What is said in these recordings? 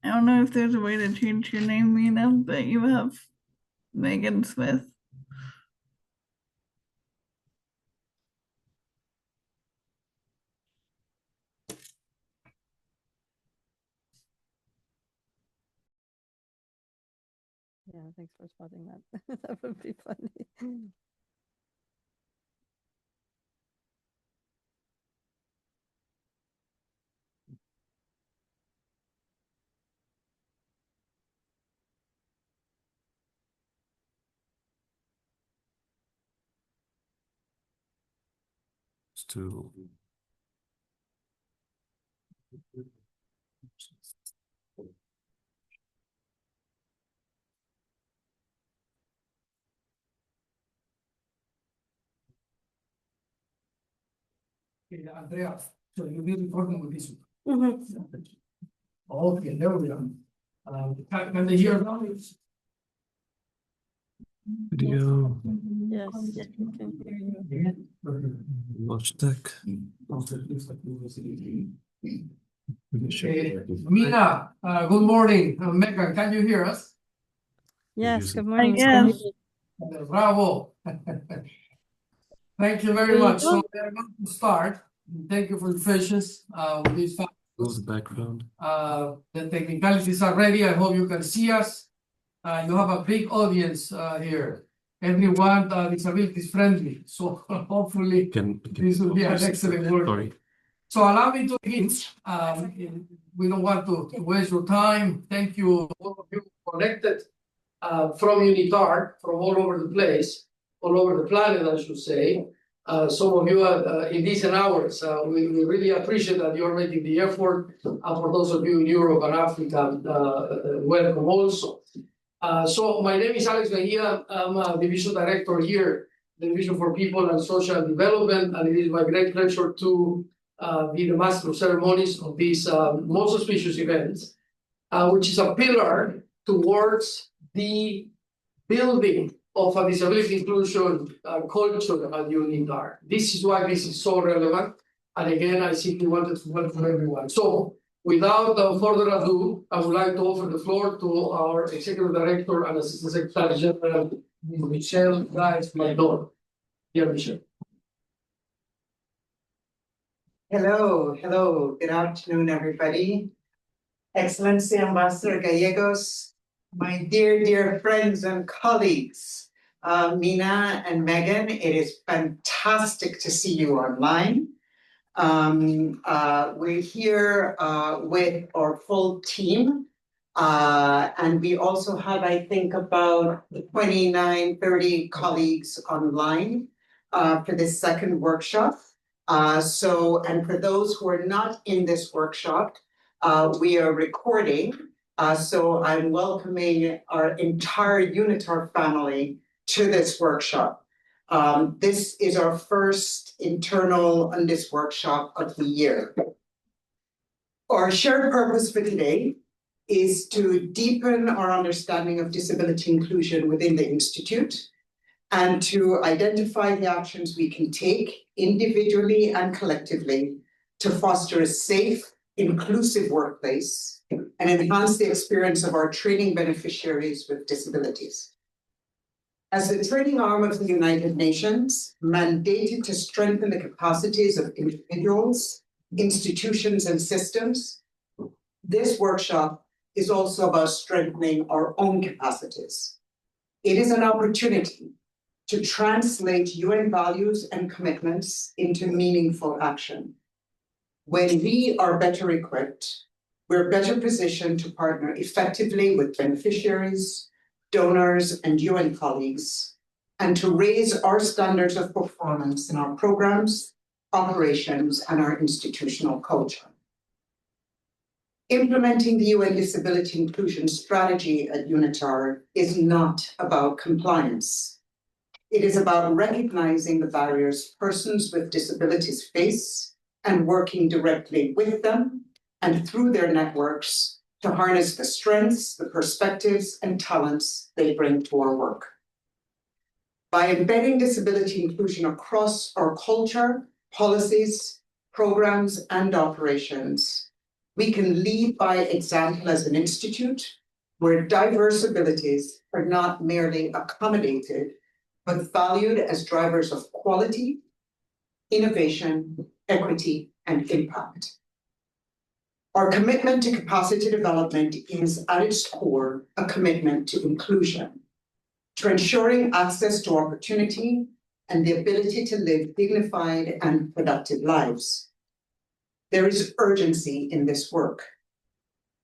I don't know if there's a way to change your name, Mina, but you have Megan Smith. Yeah, thanks for spotting that. That would be funny. To Andrea, so you'll be recording with this one. Okay, there we go. Can they hear now? video, Yes, we can hear you. watch deck. Mina, good morning. Megan, can you hear us? Yes, good I morning. guess. Bravo. Thank you very much. So we are going to start. Thank you for your patience with this. Close the background. The technicalities are ready. I hope you can see us. You have a big audience here. Everyone disabilities friendly. So hopefully this will be an excellent work. Sorry. So allow me to begin. We don't want to waste your time. Thank you, all of you connected from UNITAR, from all over the place, all over the planet, I should say. Some of you are in decent hours. We really appreciate that you're making the effort. And for those of you in Europe and Africa, welcome also. So my name is Alex Mejia. I'm a division director here, the Division for People and Social Development, and it is my great pleasure to be the master of ceremonies of this most auspicious event, which is a pillar towards the building of a disability inclusion culture at UNITAR. This is why this is so relevant. And again, I simply wanted to welcome everyone. So without further ado, I would like to offer the floor to our Executive Director and Assistant Secretary General, Michelle Guys-Maidon. Dear Michelle. Hello, good afternoon, everybody. Excellency Ambassador Gallegos, my dear friends and colleagues, Mina and Megan, it is fantastic to see you online. We're here with our full team, and we also have, I think, about 29, 30 colleagues online for this second workshop. And for those who are not in this workshop, we are recording. So I'm welcoming our entire UNITAR family to this workshop. This is our first internal UNDIS workshop of the year. Our shared purpose for today is to deepen our understanding of disability inclusion within the Institute, and to identify the actions we can take individually and collectively to foster a safe, inclusive workplace and enhance the experience of our training beneficiaries with disabilities. As the training arm of the United Nations, mandated to strengthen the capacities of individuals, institutions, and systems, this workshop is also about strengthening our own capacities. It is an opportunity to translate UN values and commitments into meaningful action. When we are better equipped, we're better positioned to partner effectively with beneficiaries, donors, and UN colleagues, and to raise our standards of performance in our programs, operations, and our institutional culture. Implementing the UN Disability Inclusion Strategy at UNITAR is not about compliance. It is about recognizing the barriers persons with disabilities face and working directly with them and through their networks to harness the strengths, the perspectives, and talents they bring to our work. By embedding disability inclusion across our culture, policies, programs, and operations, We can lead by example as an institute where diverse abilities are not merely accommodated, but valued as drivers of quality, innovation, equity, and impact. Our commitment to capacity development is at its core a commitment to inclusion, to ensuring access to opportunity and the ability to live dignified and productive lives. There is urgency in this work.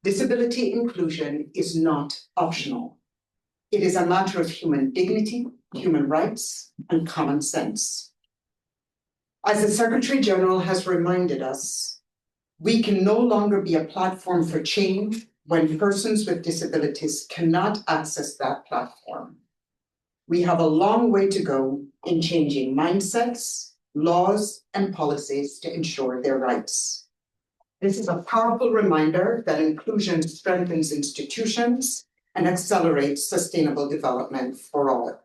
Disability inclusion is not optional. It is a matter of human dignity, human rights, and common sense. As the Secretary General has reminded us, we can no longer be a platform for change when persons with disabilities cannot access that platform. We have a long way to go in changing mindsets, laws, and policies to ensure their rights. This is a powerful reminder that inclusion strengthens institutions and accelerates sustainable development for all.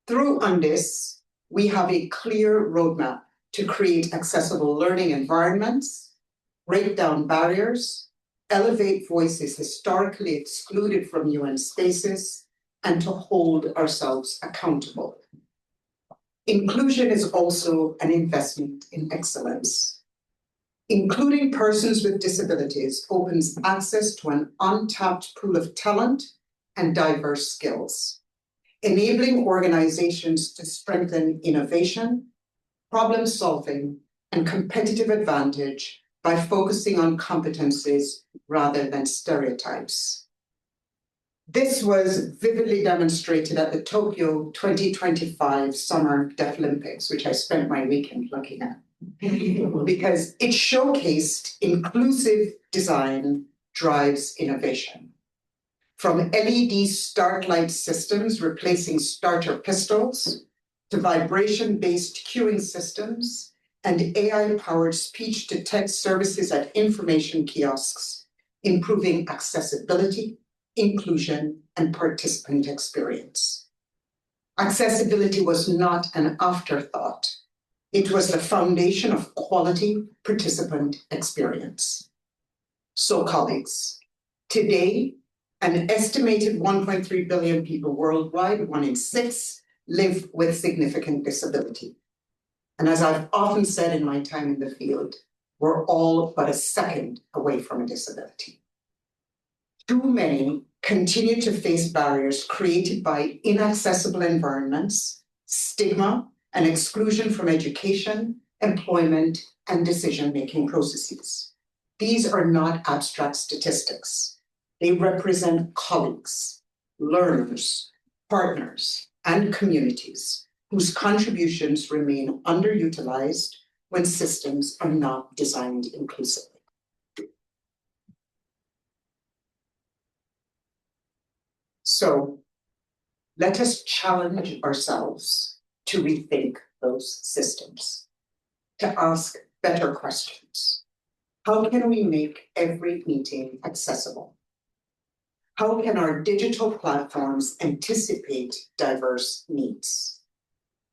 Through UNDIS, we have a clear roadmap to create accessible learning environments, break down barriers, elevate voices historically excluded from UN spaces, and to hold ourselves accountable. Inclusion is also an investment in excellence. Including persons with disabilities opens access to an untapped pool of talent and diverse skills, enabling organizations to strengthen innovation, problem solving, and competitive advantage by focusing on competencies rather than stereotypes. This was vividly demonstrated at the Tokyo 2025 Summer Deaflympics, which I spent my weekend looking at, because it showcased inclusive design drives innovation. From LED start light systems replacing starter pistols, to vibration-based queuing systems, and AI-powered speech-to-text services at information kiosks, improving accessibility, inclusion, and participant experience. Accessibility was not an afterthought. It was the foundation of quality participant experience. So, colleagues, today, an estimated 1.3 billion people worldwide, 1 in 6, live with significant disability. And as I've often said in my time in the field, we're all but a second away from a disability. Too many continue to face barriers created by inaccessible environments, stigma, and exclusion from education, employment, and decision-making processes. These are not abstract statistics. They represent colleagues, learners, partners, and communities whose contributions remain underutilized when systems are not designed inclusively. So let us challenge ourselves to rethink those systems, to ask better questions. How can we make every meeting accessible? How can our digital platforms anticipate diverse needs?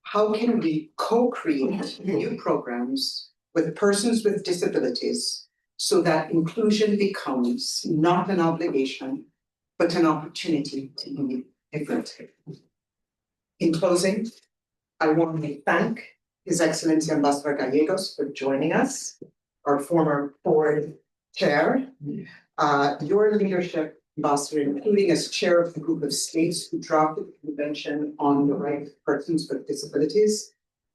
How can we co-create new programs with persons with disabilities so that inclusion becomes not an obligation, but an opportunity to be different? In closing, I warmly thank His Excellency Ambassador Gallegos for joining us, our former board chair. Your leadership, Ambassador, including as chair of the group of states who drafted the Convention on the Rights of Persons with Disabilities,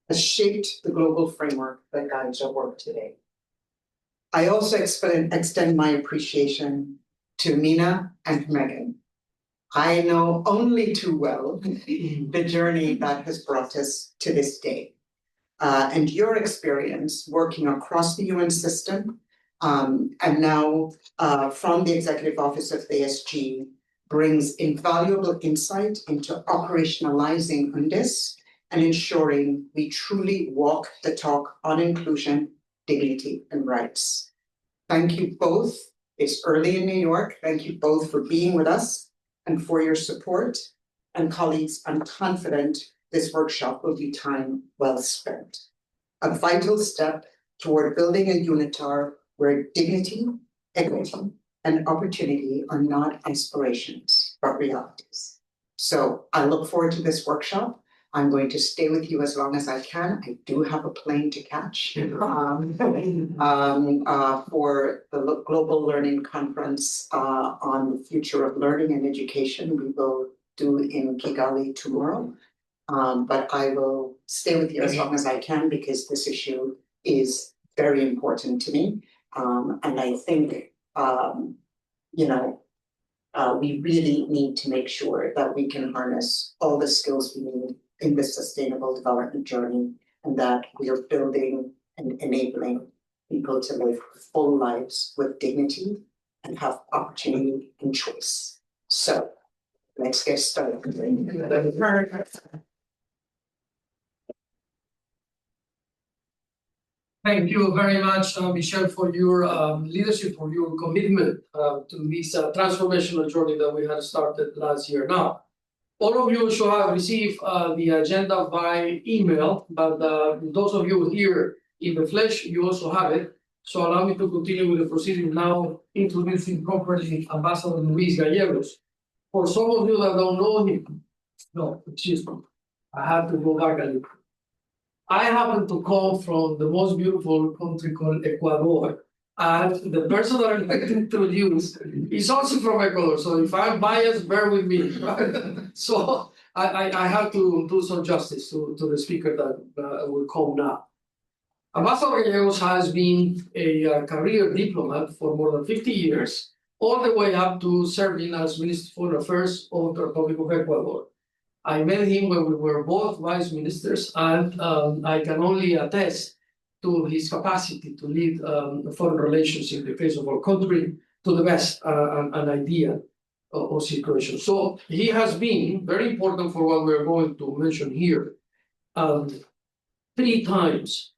has shaped the global framework that guides our work today. I also extend my appreciation to Mina and Megan. I know only too well the journey that has brought us to this day. And your experience working across the UN system and now from the Executive Office of the ASG brings invaluable insight into operationalizing UNDIS and ensuring we truly walk the talk on inclusion, dignity, and rights. Thank you both. It's early in New York. Thank you both for being with us and for your support. And colleagues, I'm confident this workshop will be time well spent. A vital step toward building a UNITAR where dignity, equity, and opportunity are not aspirations, but realities. So I look forward to this workshop. I'm going to stay with you as long as I can. I do have a plane to catch for the Global Learning Conference on the future of learning and education. We will do in Kigali tomorrow. But I will stay with you as long as I can because this issue is very important to me. And I think, we really need to make sure that we can harness all the skills we need in this sustainable development journey and that we are building and enabling people to live full lives with dignity and have opportunity and choice. So let's get started. Thank you very much, Michelle, for your leadership, for your commitment to this transformational journey that we had started last year. Now, all of you should have received the agenda by email, but those of you here in the flesh, you also have it. So allow me to continue with the proceeding now, introducing properly Ambassador Luis Gallegos. For some of you that don't know him, no, excuse me, I have to go back a little. I happen to come from the most beautiful country called Ecuador. And the person that I'm going to introduce is also from Ecuador. So if I'm biased, bear with me. Right? So I have to do some justice to the speaker that will come now. Ambassador Gallegos has been a career diplomat for more than 50 years, all the way up to serving as Minister for Foreign Affairs of the Republic of Ecuador. I met him when we were both vice ministers, and I can only attest to his capacity to lead foreign relations in the case of our country to the best an idea of situation. So he has been very important for what we're going to mention here. 3 times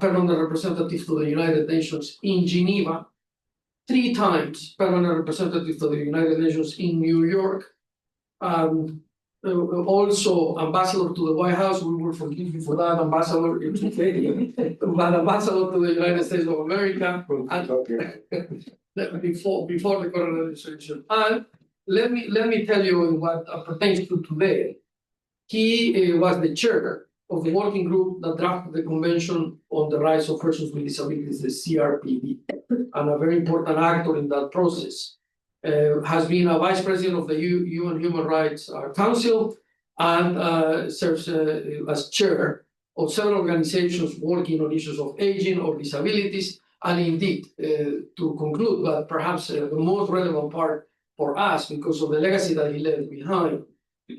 permanent representative to the United Nations in Geneva, 3 times permanent representative to the United Nations in New York, also ambassador to the White House. We will forgive you for that, ambassador. But ambassador to the United States of America and before the current administration. And let me tell you what pertains to today. He was the chair of the working group that drafted the Convention on the Rights of Persons with Disabilities, the CRPD, and a very important actor in that process. Has been a vice president of the UN Human Rights Council and serves as chair of several organizations working on issues of aging or disabilities. And indeed, to conclude, but perhaps the most relevant part for us because of the legacy that he left behind,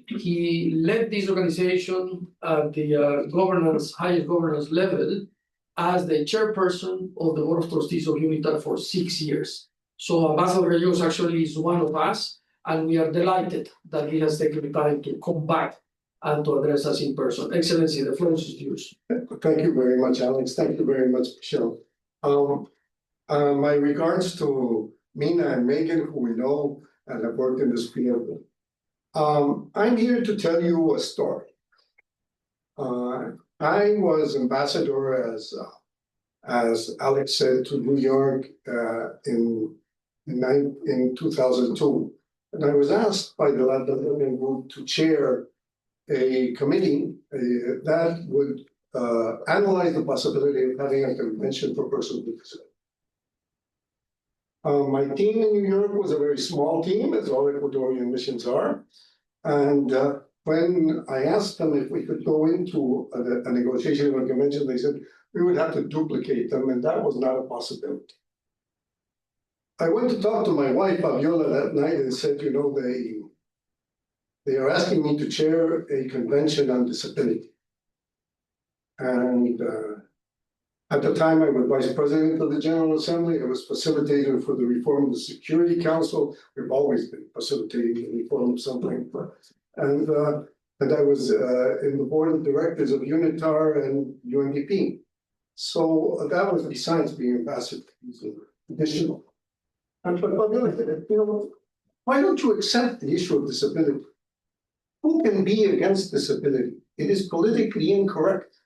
he led this organization at the highest governance level as the chairperson of the Board of Trustees of UNITAR for 6 years. So Ambassador Gallegos actually is one of us, and we are delighted that he has taken the time to come back and to address us in person. Excellency, the floor is yours. Thank you very much, Alex. Thank you very much, Michelle. My regards to Mina and Megan, who we know and have worked in this field. I'm here to tell you a story. I was ambassador, as Alex said, to New York in 2002. And I was asked by the London Group to chair a committee that would analyze the possibility of having a convention for persons with disabilities. My team in New York was a very small team, as all Ecuadorian missions are. And when I asked them if we could go into a negotiation of a convention, they said we would have to duplicate them, and that was not a possibility. I went to talk to my wife, Fabiola, that night and said, they are asking me to chair a convention on disability. And at the time, I was vice president of the General Assembly. I was facilitator for the reform of the Security Council. We've always been facilitating the reform of something. And I was in the board of directors of UNITAR and UNDP. So that was besides being ambassador, additional. And but why don't you accept the issue of disability? Who can be against disability? It is politically incorrect.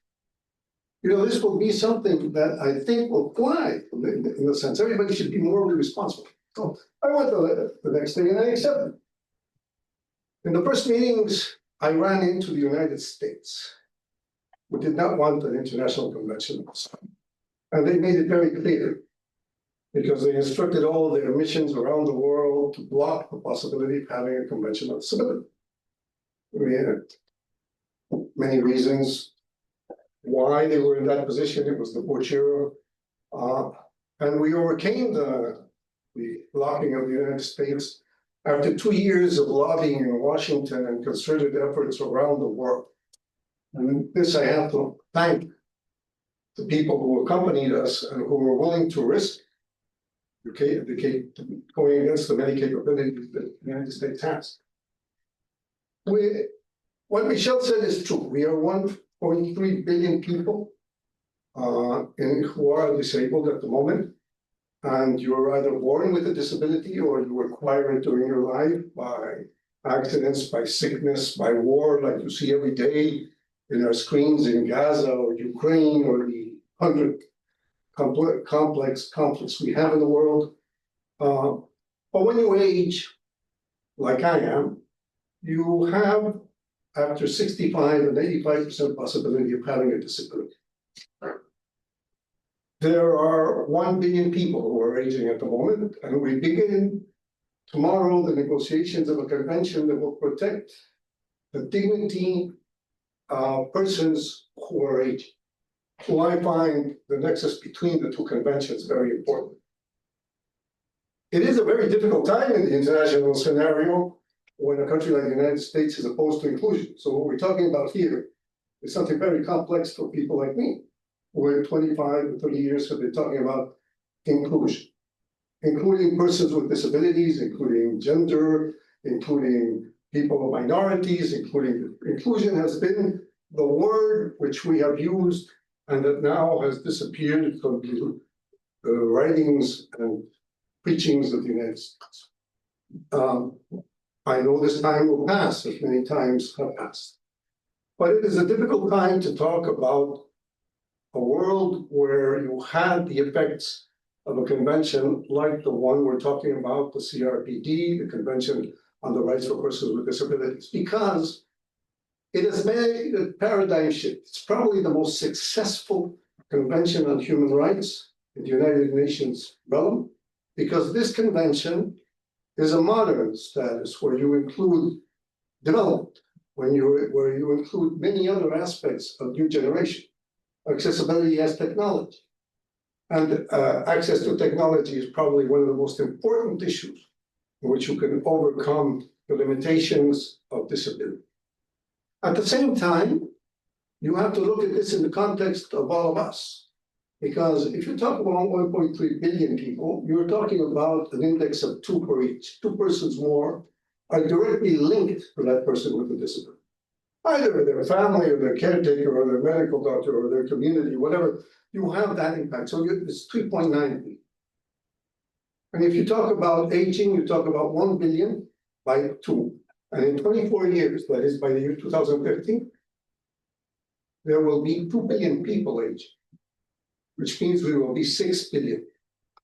this will be something that I think will fly in the sense, everybody should be morally responsible. So I went to the next thing and I accepted. In the first meetings, I ran into the United States, who did not want an international convention. And they made it very clear, because they instructed all their missions around the world to block the possibility of having a convention on disability. We had many reasons why they were in that position. It was the Bush era. And we overcame the blocking of the United States after 2 years of lobbying in Washington and concerted efforts around the world. And this I have to thank the people who accompanied us and who were willing to risk going against the many capabilities that the United States has. What Michelle said is true. We are 1.3 billion people who are disabled at the moment. And you're either born with a disability or you acquire it during your life by accidents, by sickness, by war, like you see every day in our screens in Gaza or Ukraine or the 100 complex conflicts we have in the world. But when you age, like I am, you have, after 65, an 85% possibility of having a disability. There are 1 billion people who are aging at the moment, and we begin tomorrow the negotiations of a convention that will protect the dignity of persons who are aging. So I find the nexus between the two conventions very important. It is a very difficult time in the international scenario when a country like the United States is opposed to inclusion. So what we're talking about here is something very complex for people like me, who in 25 or 30 years have been talking about inclusion, including persons with disabilities, including gender, including people of minorities, including inclusion has been the word which we have used and that now has disappeared from the writings and preachings of the United States. I know this time will pass, as many times have passed. But it is a difficult time to talk about a world where you had the effects of a convention like the one we're talking about, the CRPD, the Convention on the Rights for Persons with Disabilities, because it has made a paradigm shift. It's probably the most successful convention on human rights in the United Nations realm, because this convention is a modern status where you include development, where you include many other aspects of new generation. Accessibility as technology. And access to technology is probably one of the most important issues in which you can overcome the limitations of disability. At the same time, you have to look at this in the context of all of us. Because if you talk about 1.3 billion people, you're talking about an index of 2 per each. 2 persons more are directly linked to that person with a disability. Either their family or their caretaker or their medical doctor or their community, whatever, you have that impact. So it's 3.9 billion. And if you talk about aging, you talk about 1 billion by 2. And in 24 years, that is by the year 2050, there will be 2 billion people aging, which means we will be 6 billion.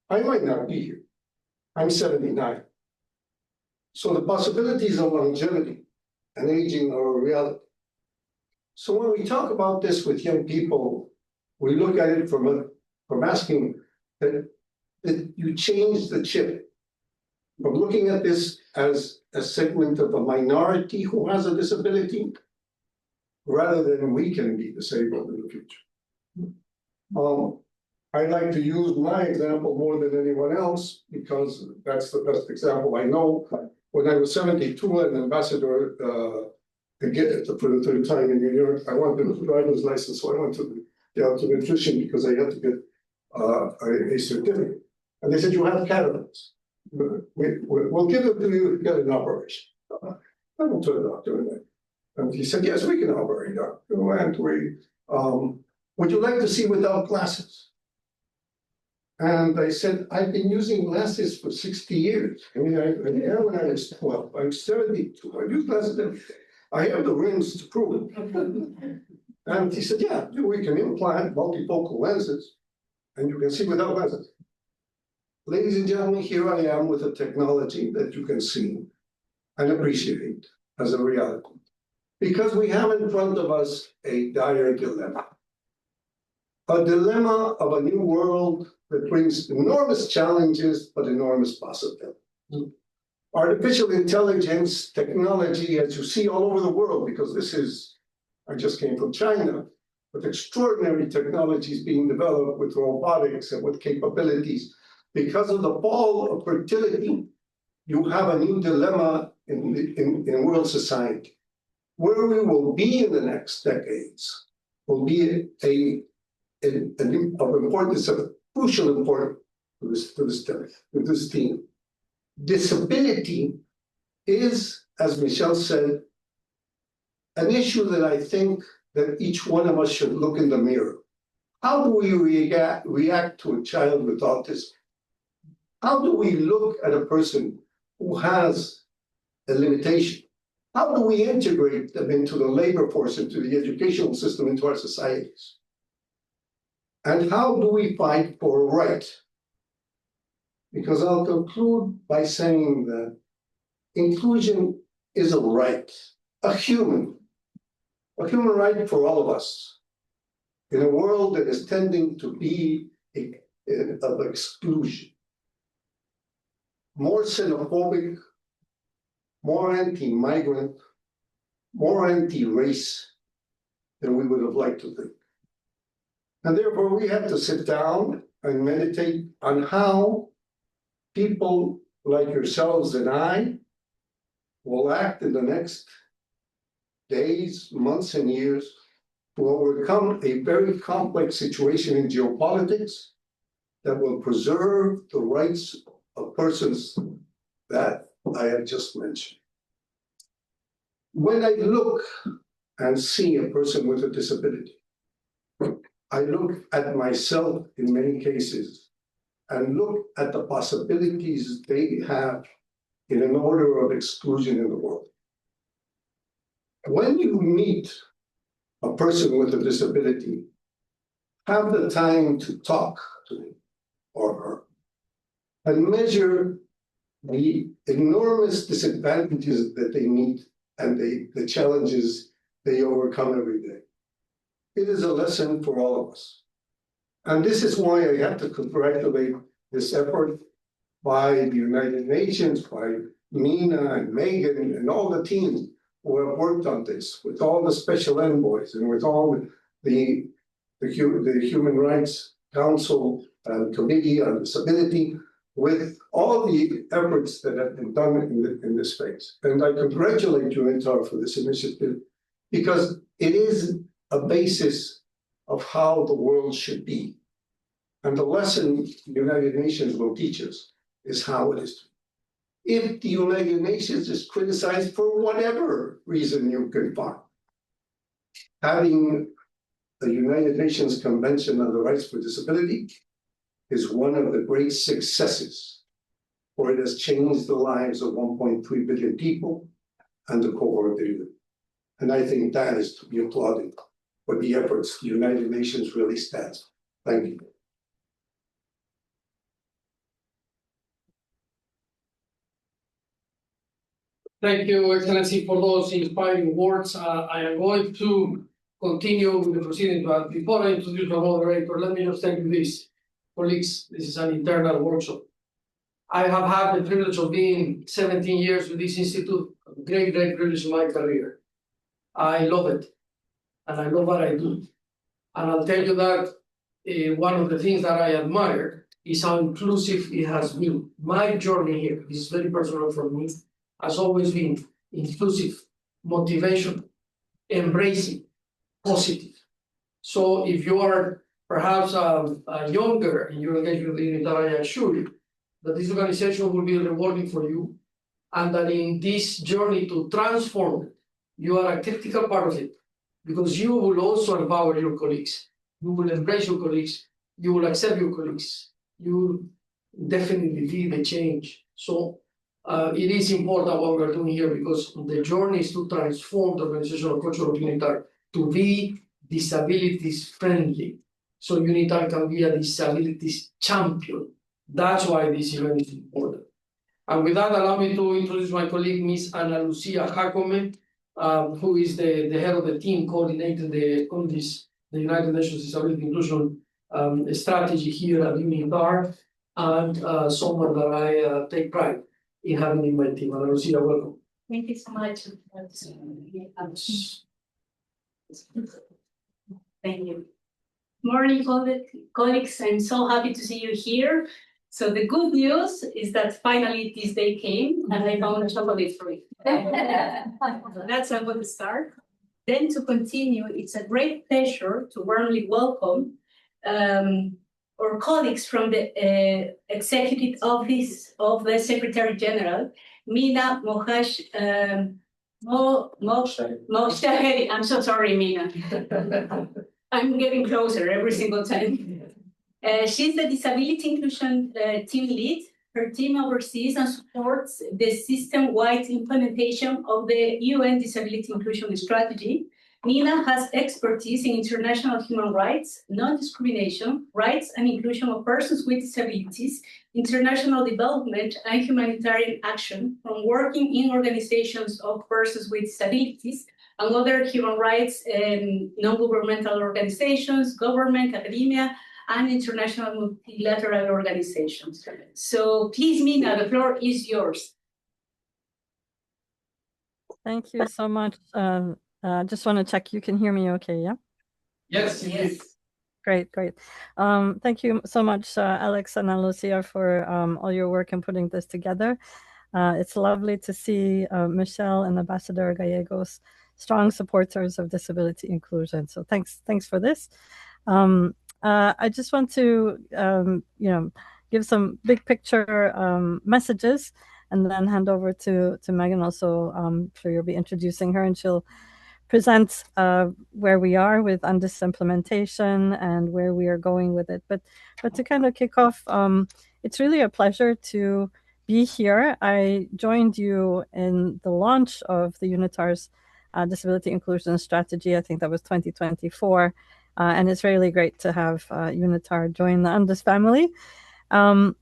I might not be here. I'm 79. So the possibilities of longevity and aging are a reality. So when we talk about this with young people, we look at it from asking that you change the chip from looking at this as a segment of a minority who has a disability, rather than we can be disabled in the future. I like to use my example more than anyone else because that's the best example I know. When I was 72, an ambassador for the third time in New York, I wanted a driver's license, so I went to the optometrician because I had to get a certificate. And they said, you have cataracts. We'll give it to you if you get an operation. I went to the doctor and he said, yes, we can operate. And would you like to see without glasses? And I said, I've been using glasses for 60 years. I mean, when I was 12, I'm 72. I use glasses every day. I have the rims to prove it. And he said, yeah, we can implant multifocal lenses and you can see without lenses. Ladies and gentlemen, here I am with a technology that you can see and appreciate as a reality. Because we have in front of us a dire dilemma. A dilemma of a new world that brings enormous challenges, but enormous possibilities. Artificial intelligence technology, as you see all over the world, because I just came from China, with extraordinary technologies being developed with robotics and with capabilities. Because of the fall of fertility, you have a new dilemma in world society. Where we will be in the next decades will be of importance, of crucial importance to this team. Disability is, as Michelle said, an issue that I think that each one of us should look in the mirror. How do we react to a child with autism? How do we look at a person who has a limitation? How do we integrate them into the labor force, into the educational system, into our societies? And how do we fight for a right? Because I'll conclude by saying that inclusion is a right, a human right for all of us in a world that is tending to be of exclusion, more xenophobic, more anti-migrant, more anti-race than we would have liked to think. And therefore, we have to sit down and meditate on how people like yourselves and I will act in the next days, months, and years to overcome a very complex situation in geopolitics that will preserve the rights of persons that I have just mentioned. When I look and see a person with a disability, I look at myself in many cases and look at the possibilities they have in an order of exclusion in the world. When you meet a person with a disability, have the time to talk to him or her and measure the enormous disadvantages that they meet and the challenges they overcome every day. It is a lesson for all of us. And this is why I have to congratulate this effort by the United Nations, by Mina and Megan and all the teams who have worked on this, with all the special envoys and with all the Human Rights Council and Committee on Disability, with all the efforts that have been done in this space. And I congratulate UNITAR for this initiative because it is a basis of how the world should be. And the lesson the United Nations will teach us is how it is. If the United Nations is criticized for whatever reason you can find, having the United Nations Convention on the Rights for Disability is one of the great successes, for it has changed the lives of 1.3 billion people and the cohort they live. And I think that is to be applauded for the efforts the United Nations really stands for. Thank you. Thank you, Excellency, for those inspiring words. I am going to continue with the proceedings, but before I introduce the moderator, let me just tell you this. Colleagues, this is an internal workshop. I have had the privilege of being 17 years with this institute, a great privilege in my career. I love it, and I love what I do. And I'll tell you that one of the things that I admire is how inclusive it has been. My journey here, this is very personal for me, has always been inclusive, motivation, embracing, positive. So if you are perhaps younger and you're engaged with UNITAR, I assure you that this organization will be rewarding for you, and that in this journey to transform it, you are a critical part of it, because you will also empower your colleagues. You will embrace your colleagues. You will accept your colleagues. You will definitely be the change. So it is important what we're doing here, because the journey is to transform the organizational culture of UNITAR to be disabilities friendly. So UNITAR can be a disabilities champion. That's why this event is important. And with that, allow me to introduce my colleague, Ms. Ana Lucia Jacome, who is the head of the team coordinating the UNDIS, the United Nations Disability Inclusion strategy here at UNITAR, and someone that I take pride in having in my team. Ana Lucia, welcome. Thank you so much. Thank you. Morning, colleagues. I'm so happy to see you here. So the good news is that finally this day came and I found a chocolate free. That's a good start. Then to continue, it's a great pleasure to warmly welcome our colleagues from the Executive Office of the Secretary General, Mina Moshtahedi. I'm so sorry, Mina. I'm getting closer every single time. She's the Disability Inclusion Team Lead. Her team oversees and supports the system-wide implementation of the UN Disability Inclusion Strategy. Nina has expertise in international human rights, non-discrimination, rights and inclusion of persons with disabilities, international development, and humanitarian action, from working in organizations of persons with disabilities and other human rights and non-governmental organizations, government, academia, and international multilateral organizations. So please, Mina, the floor is yours. Thank you so much. Just want to check you can hear me okay, yeah? Yes, Yes. Great. Thank you so much, Alex and Lucia, for all your work in putting this together. It's lovely to see Michelle and Ambassador Gallegos, strong supporters of disability inclusion. So thanks for this. I just want to, give some big picture messages, and then hand over to Megan. Also, I'm sure you'll be introducing her, and she'll present where we are with UNDIS implementation and where we are going with it. But to kind of kick off, it's really a pleasure to be here. I joined you in the launch of the UNITAR's disability inclusion strategy. I think that was 2024. And it's really great to have UNITAR join the UNDIS family. As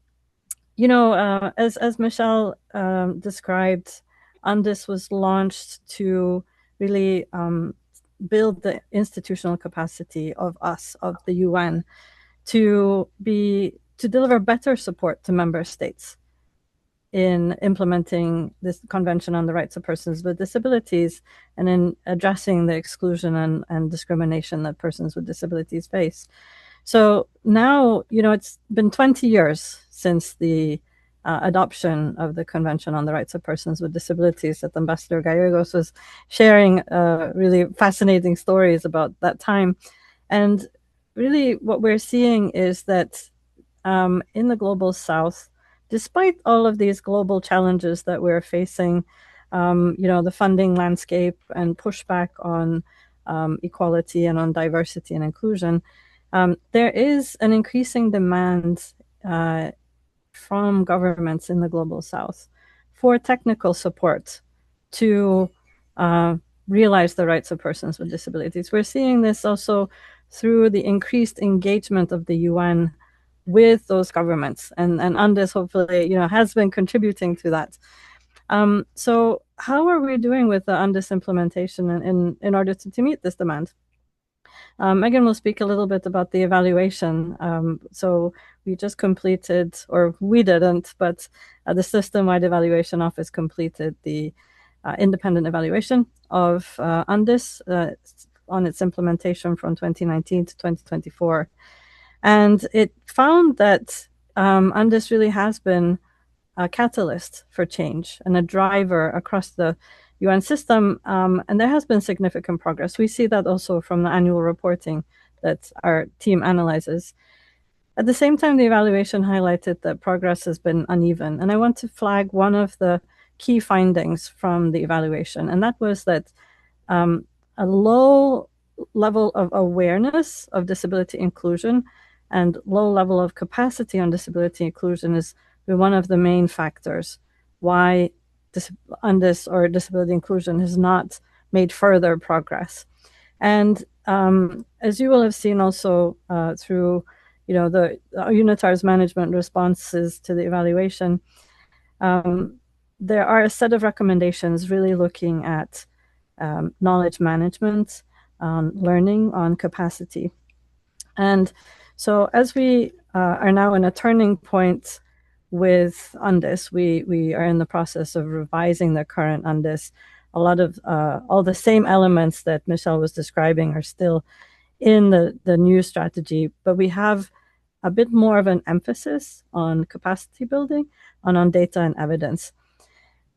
Michelle described, UNDIS was launched to really build the institutional capacity of the UN, to deliver better support to member states in implementing this Convention on the Rights of Persons with Disabilities, and in addressing the exclusion and discrimination that persons with disabilities face. So now, it's been 20 years since the adoption of the Convention on the Rights of Persons with Disabilities, that Ambassador Gallegos was sharing really fascinating stories about that time. And really what we're seeing is that in the Global South, despite all of these global challenges that we're facing, the funding landscape and pushback on equality and on diversity and inclusion, there is an increasing demand from governments in the Global South for technical support to realize the rights of persons with disabilities. We're seeing this also through the increased engagement of the UN with those governments, and UNDIS hopefully has been contributing to that. So how are we doing with the UNDIS implementation in order to meet this demand? Megan will speak a little bit about the evaluation. So we just completed, or we didn't, but the System-Wide Evaluation Office completed the independent evaluation of UNDIS on its implementation from 2019 to 2024. And it found that UNDIS really has been a catalyst for change and a driver across the UN system, and there has been significant progress. We see that also from the annual reporting that our team analyzes. At the same time, the evaluation highlighted that progress has been uneven, and I want to flag one of the key findings from the evaluation, and that was that a low level of awareness of disability inclusion and low level of capacity on disability inclusion is one of the main factors why UNDIS, or disability inclusion, has not made further progress. And as you will have seen also through, the UNITAR's management responses to the evaluation, there are a set of recommendations really looking at knowledge management, on learning, on capacity. And so as we are now in a turning point with UNDIS, we are in the process of revising the current UNDIS. A lot of all the same elements that Michelle was describing are still in the new strategy, but we have a bit more of an emphasis on capacity building and on data and evidence.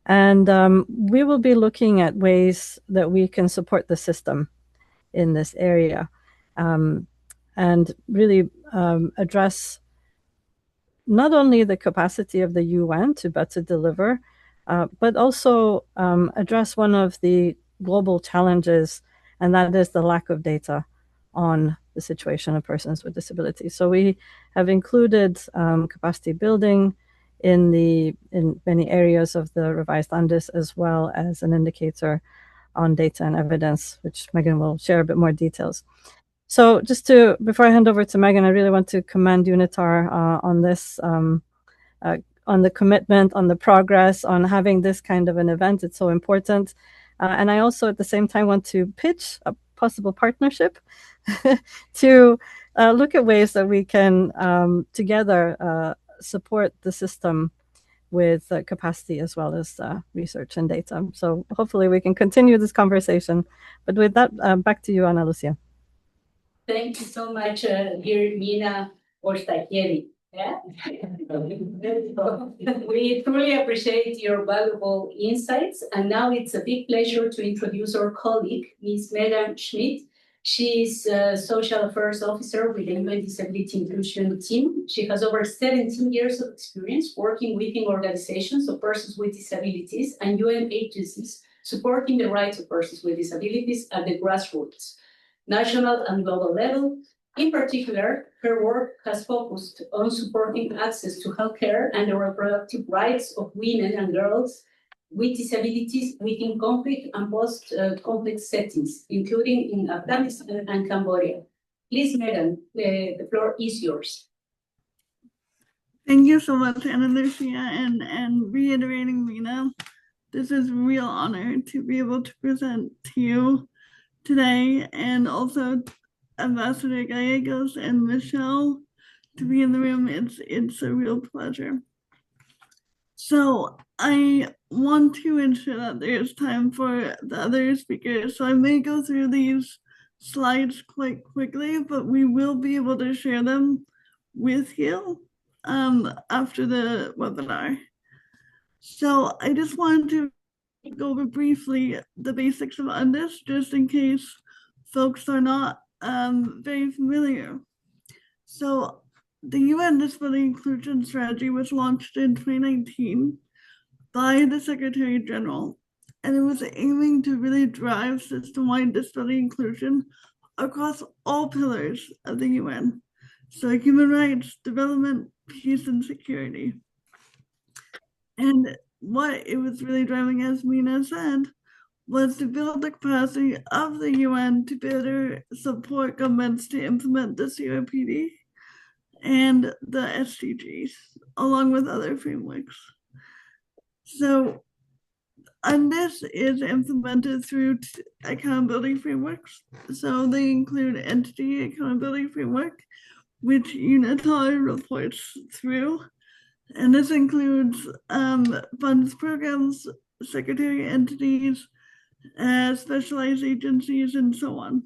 And we will be looking at ways that we can support the system in this area, and really address not only the capacity of the UN to better deliver, but also address one of the global challenges, and that is the lack of data on the situation of persons with disabilities. So we have included capacity building in many areas of the revised UNDIS, as well as an indicator on data and evidence, which Megan will share a bit more details. So before I hand over to Megan, I really want to commend UNITAR on this, on the commitment, on the progress, on having this kind of an event. It's so important. And I also at the same time want to pitch a possible partnership to look at ways that we can together support the system with capacity as well as research and data. So hopefully we can continue this conversation. But with that, back to you, Ana Lucia. Thank you so much, dear Mina Ostakieri. Yeah? We truly appreciate your valuable insights. And now it's a big pleasure to introduce our colleague, Ms. Megan Schmidt. She is Social Affairs Officer with the UN Disability Inclusion Team. She has over 17 years of experience working within organizations of persons with disabilities and UN agencies supporting the rights of persons with disabilities at the grassroots, national and global level. In particular, her work has focused on supporting access to healthcare and the reproductive rights of women and girls with disabilities within conflict and post-conflict settings, including in Afghanistan and Cambodia. Please, Megan, the floor is yours. Thank you so much, Ana Lucia, and reiterating Mina, this is a real honor to be able to present to you today, and also Ambassador Gallegos and Michelle to be in the room. It's a real pleasure. So I want to ensure that there's time for the other speakers. So I may go through these slides quite quickly, but we will be able to share them with you after the webinar. So I just wanted to go over briefly the basics of UNDIS, just in case folks are not very familiar. So the UN Disability Inclusion Strategy was launched in 2019 by the Secretary General, and it was aiming to really drive system-wide disability inclusion across all pillars of the UN. So human rights, development, peace, and security. And what it was really driving, as Mina said, was to build the capacity of the UN to better support governments to implement the CRPD and the SDGs, along with other frameworks. So UNDIS is implemented through accountability frameworks. So they include entity accountability framework, which UNITAR reports through. And this includes funds programs, secretary entities, specialized agencies, and so on.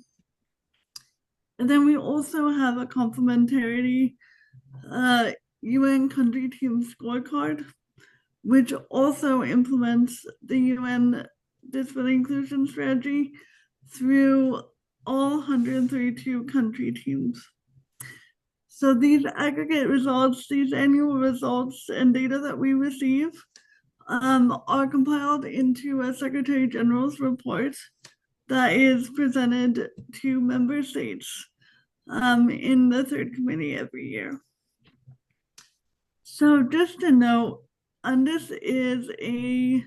And then we also have a complementarity UN country team scorecard, which also implements the UN Disability Inclusion Strategy through all 132 country teams. So these aggregate results, these annual results and data that we receive are compiled into a Secretary General's report that is presented to member states in the third committee every year. So just to note, UNDIS is a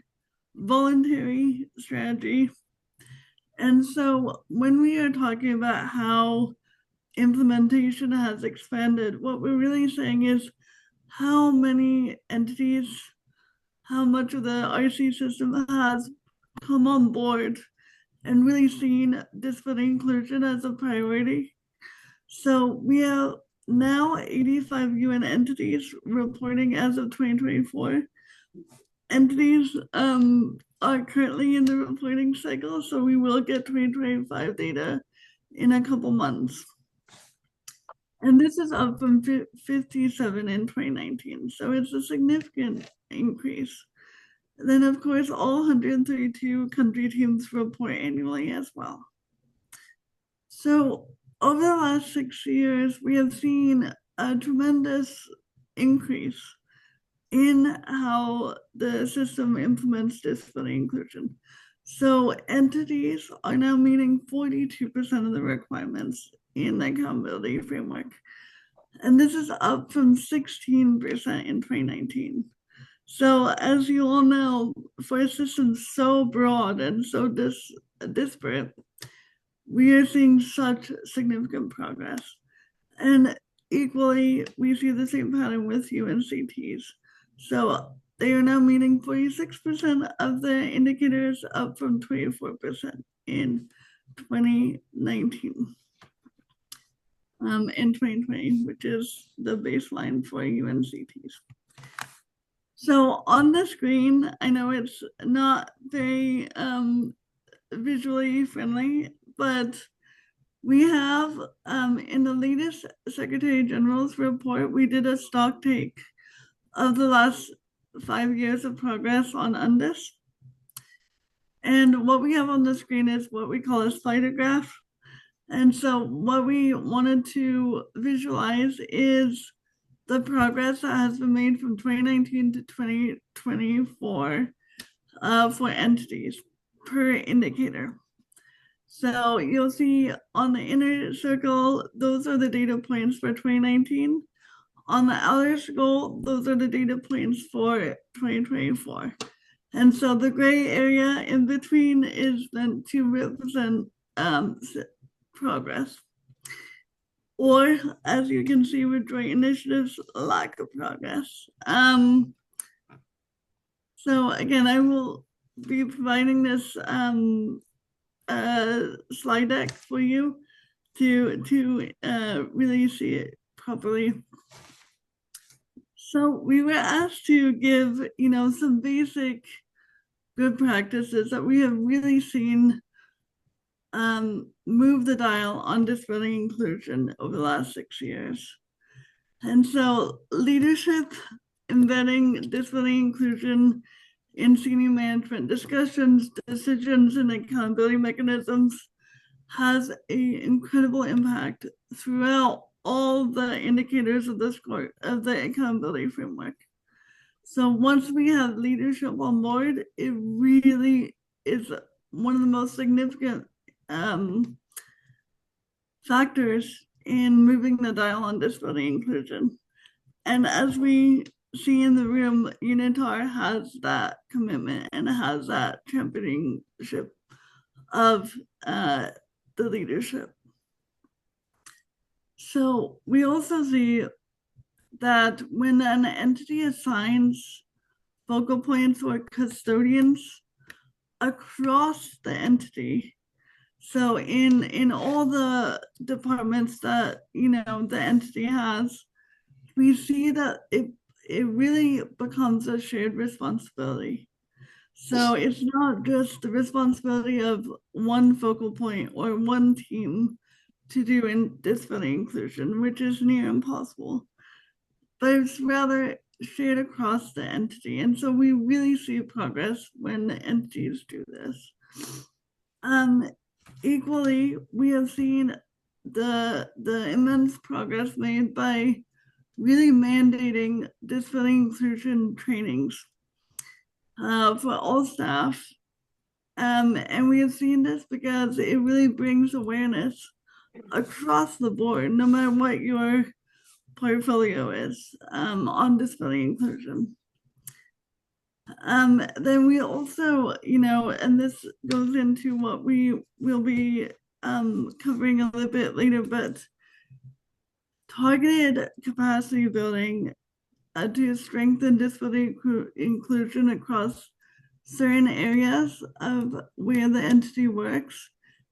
voluntary strategy, And so when we are talking about how implementation has expanded, what we're really saying is how many entities, how much of the RC system has come on board and really seen disability inclusion as a priority. So we have now 85 UN entities reporting as of 2024. Entities are currently in the reporting cycle, so we will get 2025 data in a couple months. And this is up from 57 in 2019, so it's a significant increase. Then, of course, all 132 country teams report annually as well. So over the last 6 years, we have seen a tremendous increase in how the system implements disability inclusion. So entities are now meeting 42% of the requirements in the accountability framework. And this is up from 16% in 2019. So as you all know, for a system so broad and so disparate, we are seeing such significant progress. And equally, we see the same pattern with UNCTs. So they are now meeting 46% of the indicators, up from 24% in 2019. In 2020, which is the baseline for UNCTs. So on the screen, I know it's not very visually friendly, but we have in the latest Secretary General's report, we did a stock take of the last 5 years of progress on UNDIS. And what we have on the screen is what we call a spider graph. And so what we wanted to visualize is the progress that has been made from 2019 to 2024 for entities per indicator. So you'll see on the inner circle, those are the data points for 2019. On the outer circle, those are the data points for 2024. And so the gray area in between is meant to represent progress. Or, as you can see with joint initiatives, lack of progress. So again, I will be providing this slide deck for you to really see it properly. So we were asked to give, some basic good practices that we have really seen move the dial on disability inclusion over the last 6 years. And so leadership embedding disability inclusion in senior management discussions, decisions, and accountability mechanisms has an incredible impact throughout all the indicators of the accountability framework. So once we have leadership on board, it really is one of the most significant factors in moving the dial on disability inclusion. And as we see in the room, UNITAR has that commitment and has that championship of the leadership. So we also see that when an entity assigns focal points or custodians across the entity, so in all the departments that the entity has, we see that it really becomes a shared responsibility. So it's not just the responsibility of one focal point or one team to do in disability inclusion, which is near impossible, but it's rather shared across the entity. And so we really see progress when entities do this. Equally, we have seen the immense progress made by really mandating disability inclusion trainings for all staff. And we have seen this because it really brings awareness across the board, no matter what your portfolio is, on disability inclusion. Then we also, and this goes into what we will be covering a little bit later, but targeted capacity building to strengthen disability inclusion across certain areas of where the entity works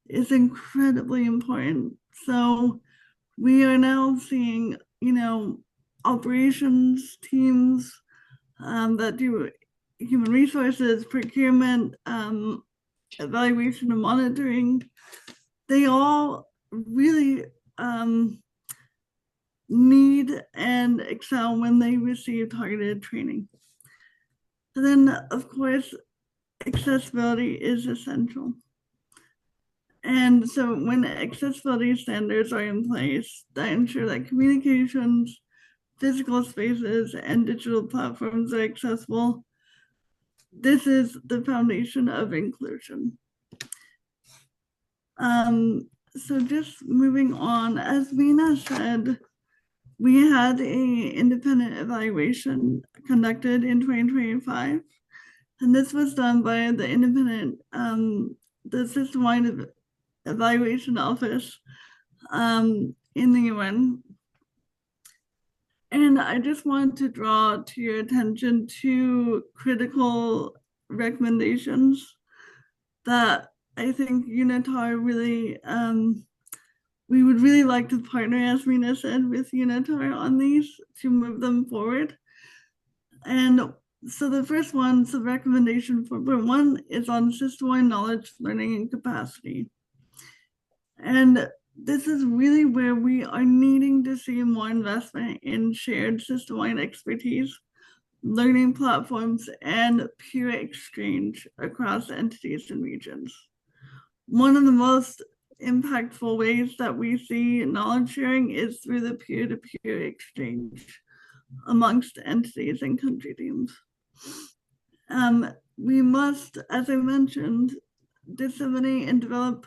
is incredibly important. So we are now seeing, operations teams that do human resources, procurement, evaluation and monitoring. They all really need and excel when they receive targeted training. And then, of course, accessibility is essential. And so when accessibility standards are in place that ensure that communications, physical spaces, and digital platforms are accessible, this is the foundation of inclusion. So just moving on, as Mina said, we had an independent evaluation conducted in 2025, and this was done by the independent, the system-wide evaluation office in the UN. And I just want to draw to your attention to critical recommendations that I think UNITAR really, we would really like to partner, as Rena said, with UNITAR on these to move them forward. And so the first one, so recommendation 4.1 is on system-wide knowledge, learning, and capacity. And this is really where we are needing to see more investment in shared system-wide expertise, learning platforms, and peer exchange across entities and regions. One of the most impactful ways that we see knowledge sharing is through the peer-to-peer exchange amongst entities and country teams. We must, as I mentioned, disseminate and develop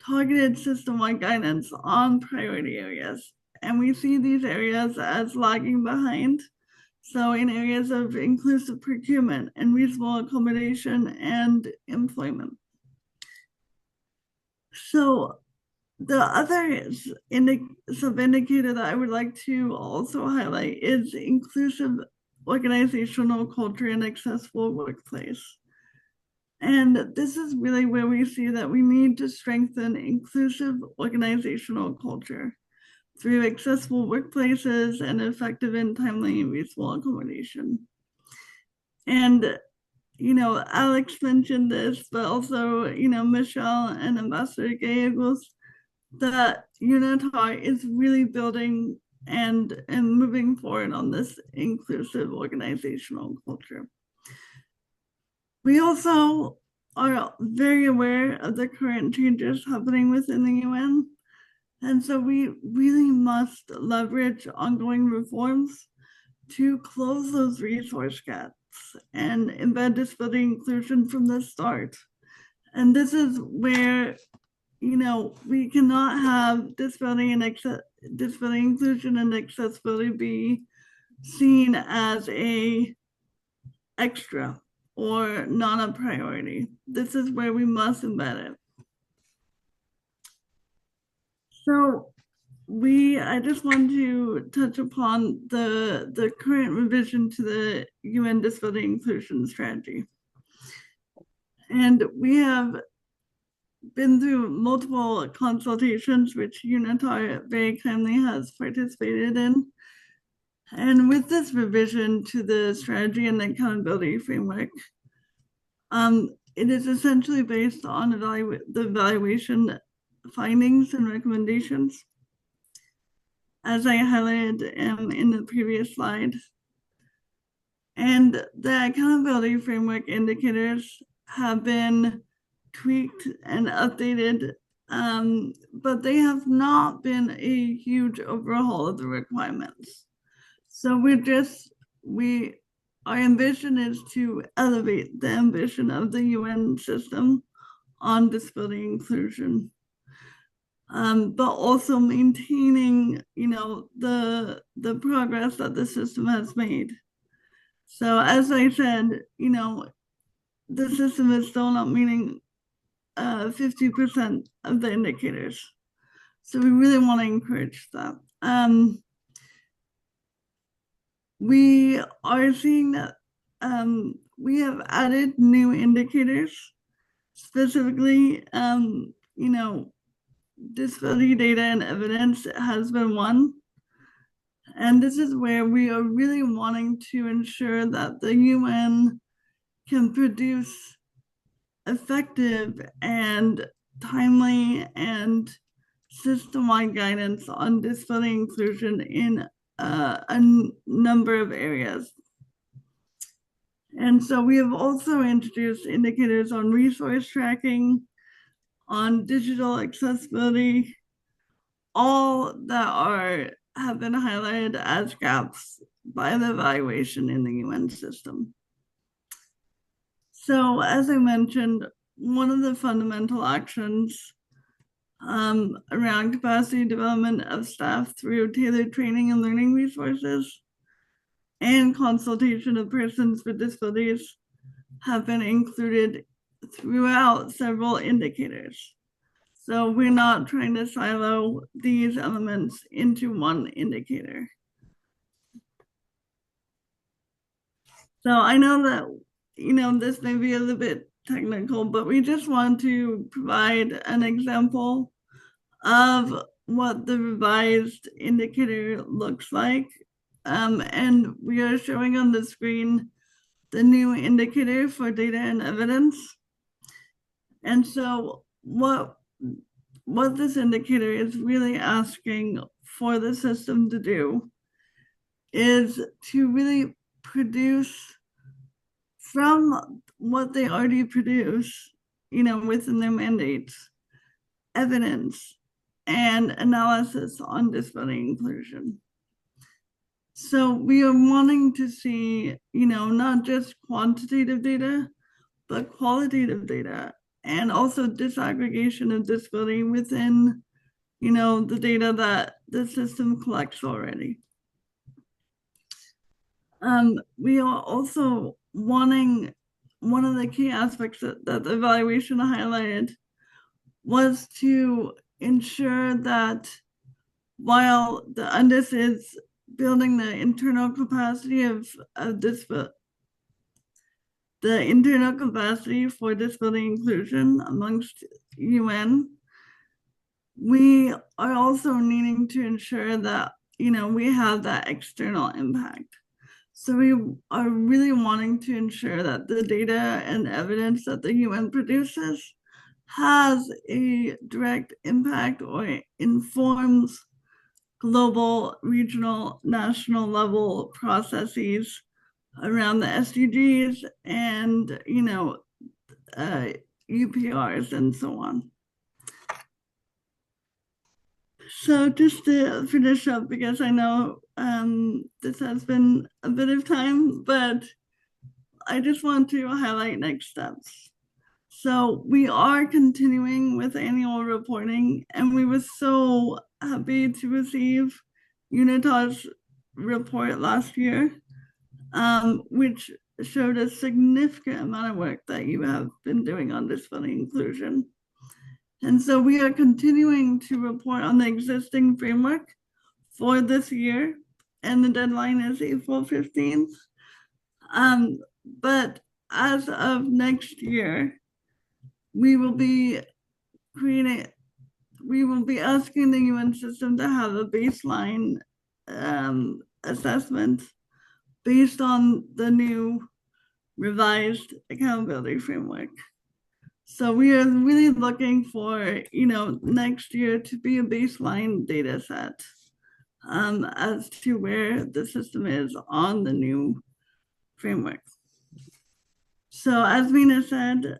targeted system-wide guidance on priority areas. And we see these areas as lagging behind. So in areas of inclusive procurement and reasonable accommodation and employment. So the other sub-indicator that I would like to also highlight is inclusive organizational culture and accessible workplace. And this is really where we see that we need to strengthen inclusive organizational culture through accessible workplaces and effective and timely and reasonable accommodation. And, Alex mentioned this, but also, Michelle and Ambassador Gallegos, that UNITAR is really building and moving forward on this inclusive organizational culture. We also are very aware of the current changes happening within the UN. And so we really must leverage ongoing reforms to close those resource gaps and embed disability inclusion from the start. And this is where, we cannot have disability inclusion and accessibility be seen as a extra or not a priority. This is where we must embed it. So I just want to touch upon the current revision to the UN Disability Inclusion Strategy. And we have been through multiple consultations, which UNITAR very kindly has participated in. And with this revision to the strategy and accountability framework, it is essentially based on the evaluation findings and recommendations, as I highlighted in the previous slide. And the accountability framework indicators have been tweaked and updated, but they have not been a huge overhaul of the requirements. So our ambition is to elevate the ambition of the UN system on disability inclusion, but also maintaining, the progress that the system has made. So as I said, the system is still not meeting 50% of the indicators. So we really want to encourage that. We are seeing that we have added new indicators, specifically, disability data and evidence has been one. And this is where we are really wanting to ensure that the UN can produce effective and timely and system-wide guidance on disability inclusion in a number of areas. And so we have also introduced indicators on resource tracking, on digital accessibility, all that have been highlighted as gaps by the evaluation in the UN system. So as I mentioned, one of the fundamental actions around capacity development of staff through tailored training and learning resources and consultation of persons with disabilities have been included throughout several indicators. So we're not trying to silo these elements into one indicator. So I know that, this may be a little bit technical, but we just want to provide an example of what the revised indicator looks like. And we are showing on the screen the new indicator for data and evidence. And so what this indicator is really asking for the system to do is to really produce from what they already produce, within their mandates, evidence and analysis on disability inclusion. So we are wanting to see, not just quantitative data, but qualitative data, and also disaggregation of disability within, the data that the system collects already. We are also wanting, one of the key aspects that the evaluation highlighted was to ensure that while the UNDIS is building the internal capacity of the internal capacity for disability inclusion amongst UN, we are also needing to ensure that, we have that external impact. So we are really wanting to ensure that the data and evidence that the UN produces has a direct impact or informs global, regional, national level processes around the SDGs and, UPRs and so on. So just to finish up, because I know this has been a bit of time, but I just want to highlight next steps. So we are continuing with annual reporting, and we were so happy to receive UNITAR's report last year, which showed a significant amount of work that you have been doing on disability inclusion. And so we are continuing to report on the existing framework for this year, and the deadline is April 15th. But as of next year, we will be asking the UN system to have a baseline assessment based on the new revised accountability framework. So we are really looking for, next year to be a baseline data set as to where the system is on the new framework. So as Mina said,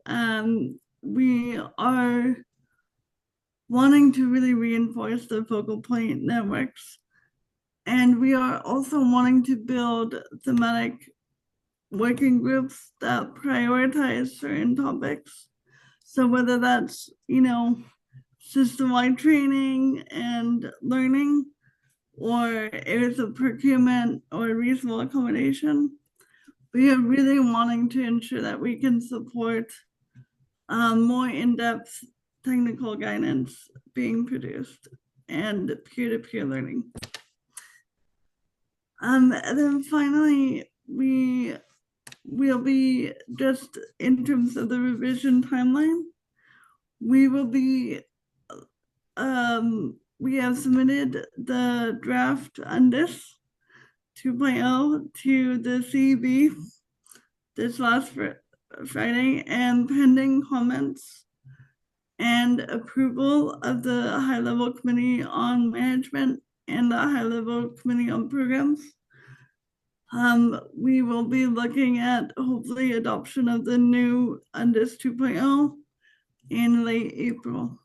we are wanting to really reinforce the focal point networks. And we are also wanting to build thematic working groups that prioritize certain topics. So whether that's, system-wide training and learning, or areas of procurement or reasonable accommodation, we are really wanting to ensure that we can support more in-depth technical guidance being produced and peer-to-peer learning. And then finally, we'll be just in terms of the revision timeline, we will be, we have submitted the draft UNDIS 2.0 to the CEB this last Friday, and pending comments and approval of the high-level committee on management and the high-level committee on programs, we will be looking at hopefully adoption of the new UNDIS 2.0 in late April.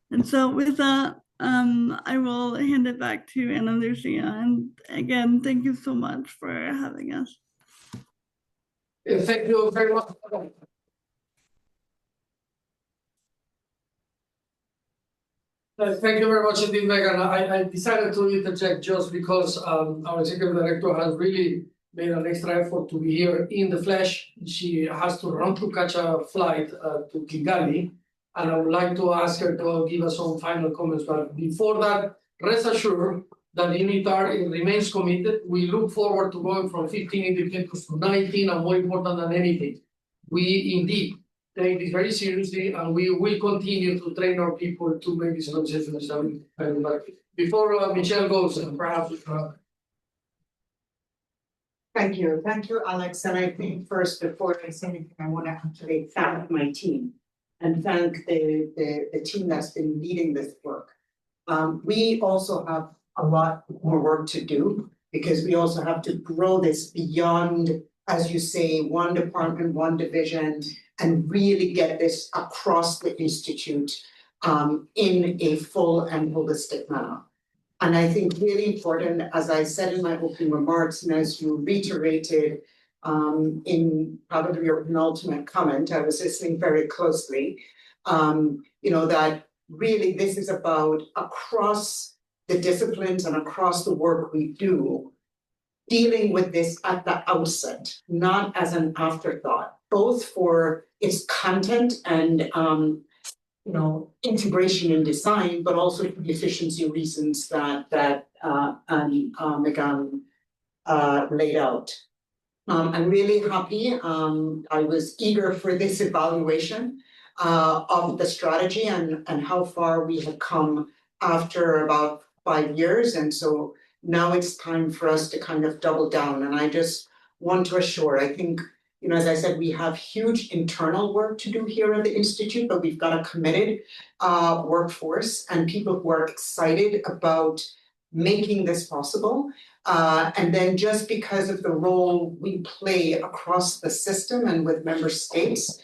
And so with that, I will hand it back to Ana Lucia. And again, thank you so much for having us. Thank you very much. Thank you very much indeed, Megan. I decided to interject just because our executive director has really made an extra effort to be here in the flesh. She has to run to catch a flight to Kigali, and I would like to ask her to give us some final comments. But before that, rest assured that UNITAR remains committed. We look forward to going from 15 indicators to 19, and more important than anything, we indeed take this very seriously, and we will continue to train our people to make this conversation. Before Michelle goes, perhaps. Thank you, Alex. And I think first, before I say anything, I want to actually thank my team and thank the team that's been leading this work. We also have a lot more work to do because we also have to grow this beyond, as you say, one department, one division, and really get this across the institute in a full and holistic manner. And I think really important, as I said in my opening remarks, and as you reiterated in probably your penultimate comment, I was listening very closely, that really this is about across the disciplines and across the work we do, dealing with this at the outset, not as an afterthought, both for its content and integration and design, but also for the efficiency reasons that Megan laid out. I'm really happy. I was eager for this evaluation of the strategy and how far we have come after about 5 years. And so now it's time for us to kind of double down. And I just want to assure, I think, as I said, we have huge internal work to do here at the Institute, but we've got a committed workforce and people who are excited about making this possible. And then just because of the role we play across the system and with member states,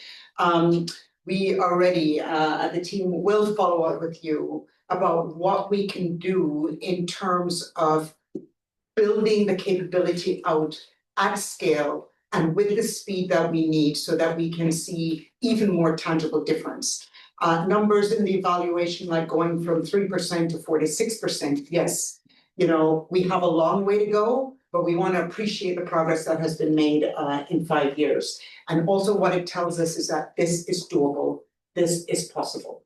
we already, the team will follow up with you about what we can do in terms of building the capability out at scale and with the speed that we need so that we can see even more tangible difference. Numbers in the evaluation, like going from 3% to 46%, yes, we have a long way to go, but we want to appreciate the progress that has been made in 5 years. And also what it tells us is that this is doable, this is possible.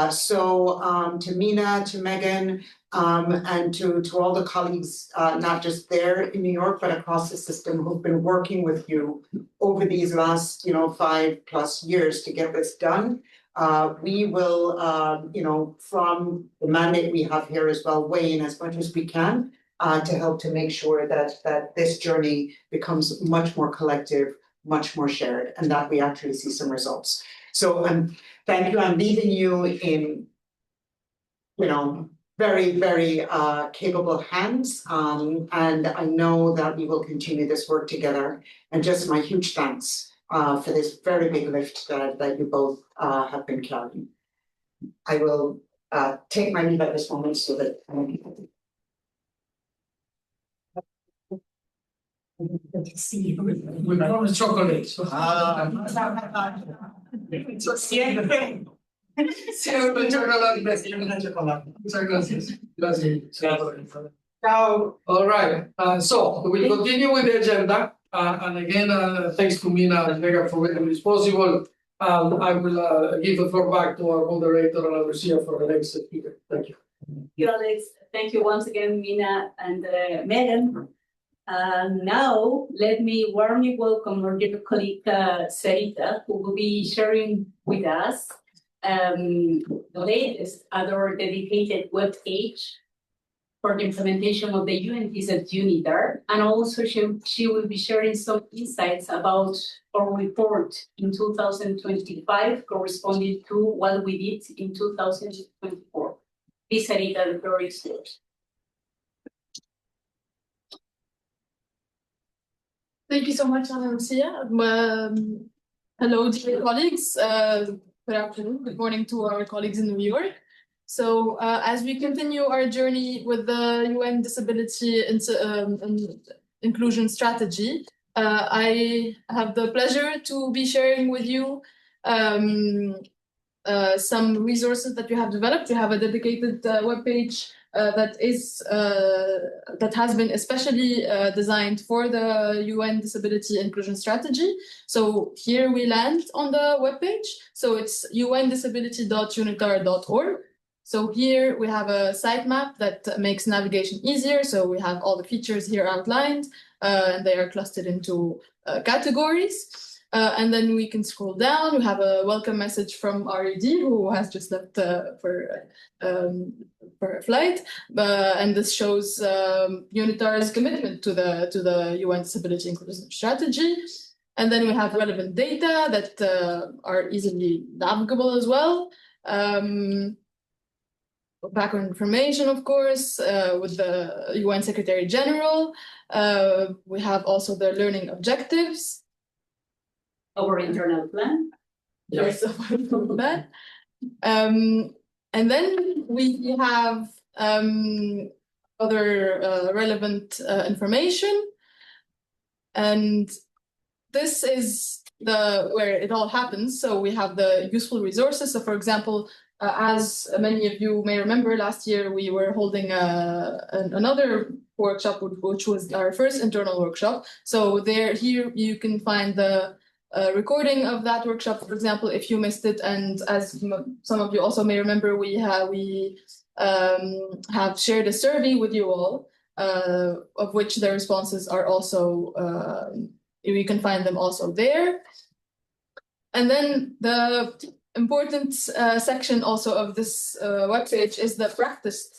So to Mina, to Megan, and to all the colleagues, not just there in New York, but across the system who've been working with you over these last, 5+ years to get this done. We will, from the mandate we have here as well, weigh in as much as we can to help to make sure that this journey becomes much more collective, much more shared, and that we actually see some results. So thank you. I'm leaving you in, very, very capable hands. And I know that we will continue this work together. And just my huge thanks for this very big lift that you both have been carrying. I will take my leave at this moment so that see you. We promise chocolate. All right, so we'll continue with the agenda. And again, thanks to Mina and Vega for making this possible. I will give the floor back to our moderator, Ana Lucia, for the next speaker. Thank you. Thank you, Alex. Thank you once again, Mina and Megan. Now, let me warmly welcome our dear colleague, Sarita, who will be sharing with us the latest at our dedicated web page for the implementation of the UNDIS at UNITAR. And also she will be sharing some insights about our report in 2025 corresponding to what we did in 2024. Please, Sarita, the floor is yours. Thank you so much, Ana Lucia. Hello, dear colleagues. Good afternoon, good morning to our colleagues in New York. So as we continue our journey with the UN Disability Inclusion Strategy, I have the pleasure to be sharing with you some resources that we have developed. We have a dedicated webpage that has been especially designed for the UN Disability Inclusion Strategy. So here we land on the webpage. So it's undisability.unitar.org. So here we have a sitemap that makes navigation easier. So we have all the features here outlined, and they are clustered into categories. And then we can scroll down. We have a welcome message from RED, who has just left for a flight. And this shows UNITAR's commitment to the UN Disability Inclusion Strategy. And then we have relevant data that are easily navigable as well. Background information, of course, with the UN Secretary General. We have also the learning objectives. Our internal plan. Yes, that. And then we have other relevant information. And this is where it all happens. So we have the useful resources. So for example, as many of you may remember, last year we were holding another workshop, which was our first internal workshop. So here you can find the recording of that workshop, for example, if you missed it. And as some of you also may remember, we have shared a survey with you all, of which the responses are also, you can find them also there. And then the important section also of this webpage is the practice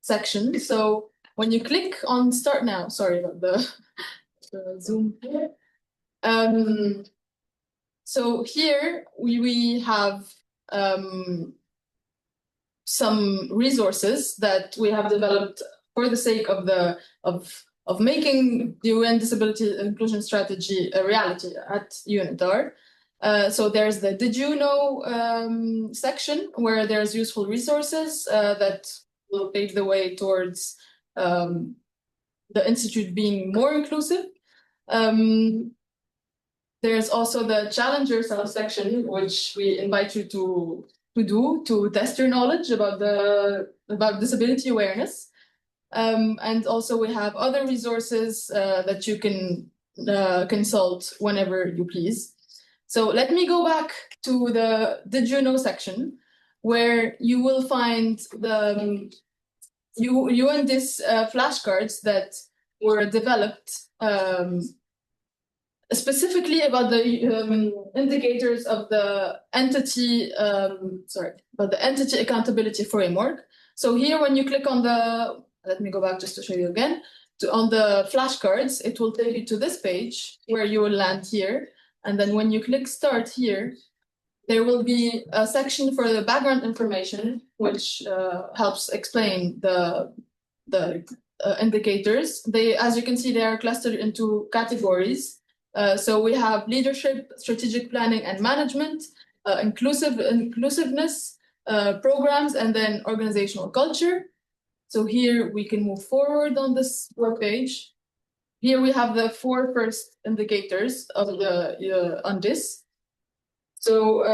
section. So when you click on Start Now, sorry about the Zoom here. So here we have some resources that we have developed for the sake of making the UN Disability Inclusion Strategy a reality at UNITAR. So there's the Did You Know section where there's useful resources that will pave the way towards the Institute being more inclusive. There's also the Challenger section, which we invite you to test your knowledge about disability awareness. And also we have other resources that you can consult whenever you please. So let me go back to the Did You Know section, where you will find the UNDIS flashcards that were developed specifically about the indicators of the entity, entity accountability framework. So here, when you click on let me go back just to show you again, on the flashcards, it will take you to this page where you will land here. And then when you click Start here, there will be a section for the background information, which helps explain the indicators. As you can see, they are clustered into categories. So we have leadership, strategic planning and management, inclusiveness, programs, and then organizational culture. So here we can move forward on this webpage. Here we have the 4 first indicators of the UNDIS. So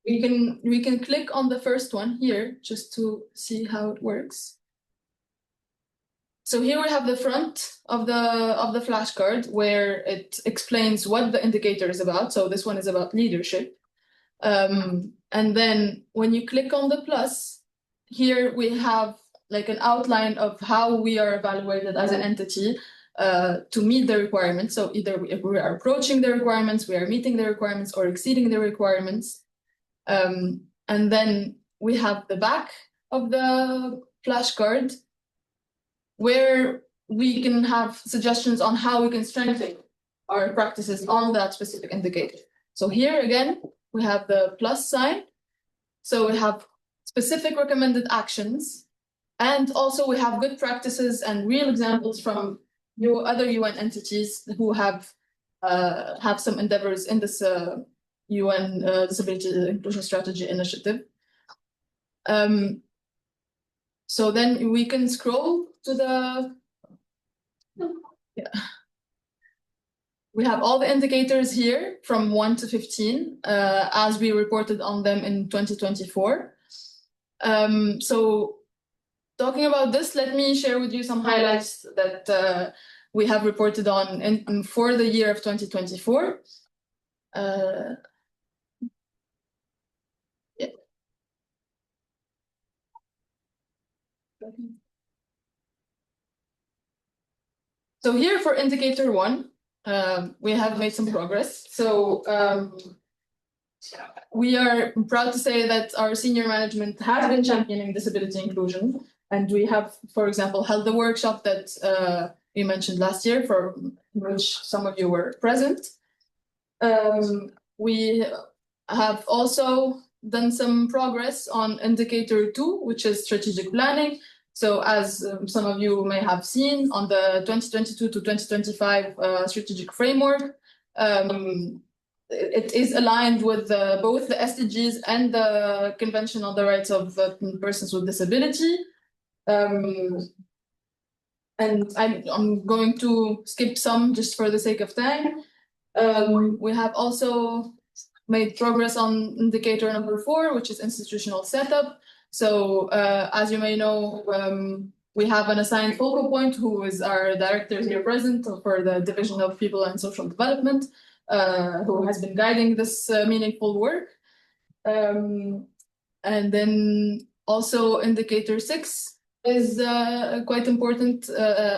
we can click on the first one here just to see how it works. So here we have the front of the flashcard where it explains what the indicator is about. So this one is about leadership. And then when you click on the plus, here we have like an outline of how we are evaluated as an entity to meet the requirements. So either if we are approaching the requirements, we are meeting the requirements or exceeding the requirements. And then we have the back of the flashcard where we can have suggestions on how we can strengthen our practices on that specific indicator. So here again, we have the plus sign. So we have specific recommended actions. And also we have good practices and real examples from other UN entities who have some endeavors in this UN Disability Inclusion Strategy Initiative. So then we can scroll to the, we have all the indicators here from 1 to 15 as we reported on them in 2024. So talking about this, let me share with you some highlights that we have reported on for the year of 2024. So here for indicator 1, we have made some progress. So we are proud to say that our senior management has been championing disability inclusion. And we have, for example, held the workshop that we mentioned last year, for which some of you were present. We have also done some progress on indicator 2, which is strategic planning. So as some of you may have seen on the 2022 to 2025 strategic framework, it is aligned with both the SDGs and the Convention on the Rights of Persons with Disability. And I'm going to skip some just for the sake of time. We have also made progress on indicator number 4, which is institutional setup. So as you may know, we have an assigned focal point who is our director here present for the Division of People and Social Development, who has been guiding this meaningful work. And then also indicator 6 is quite important,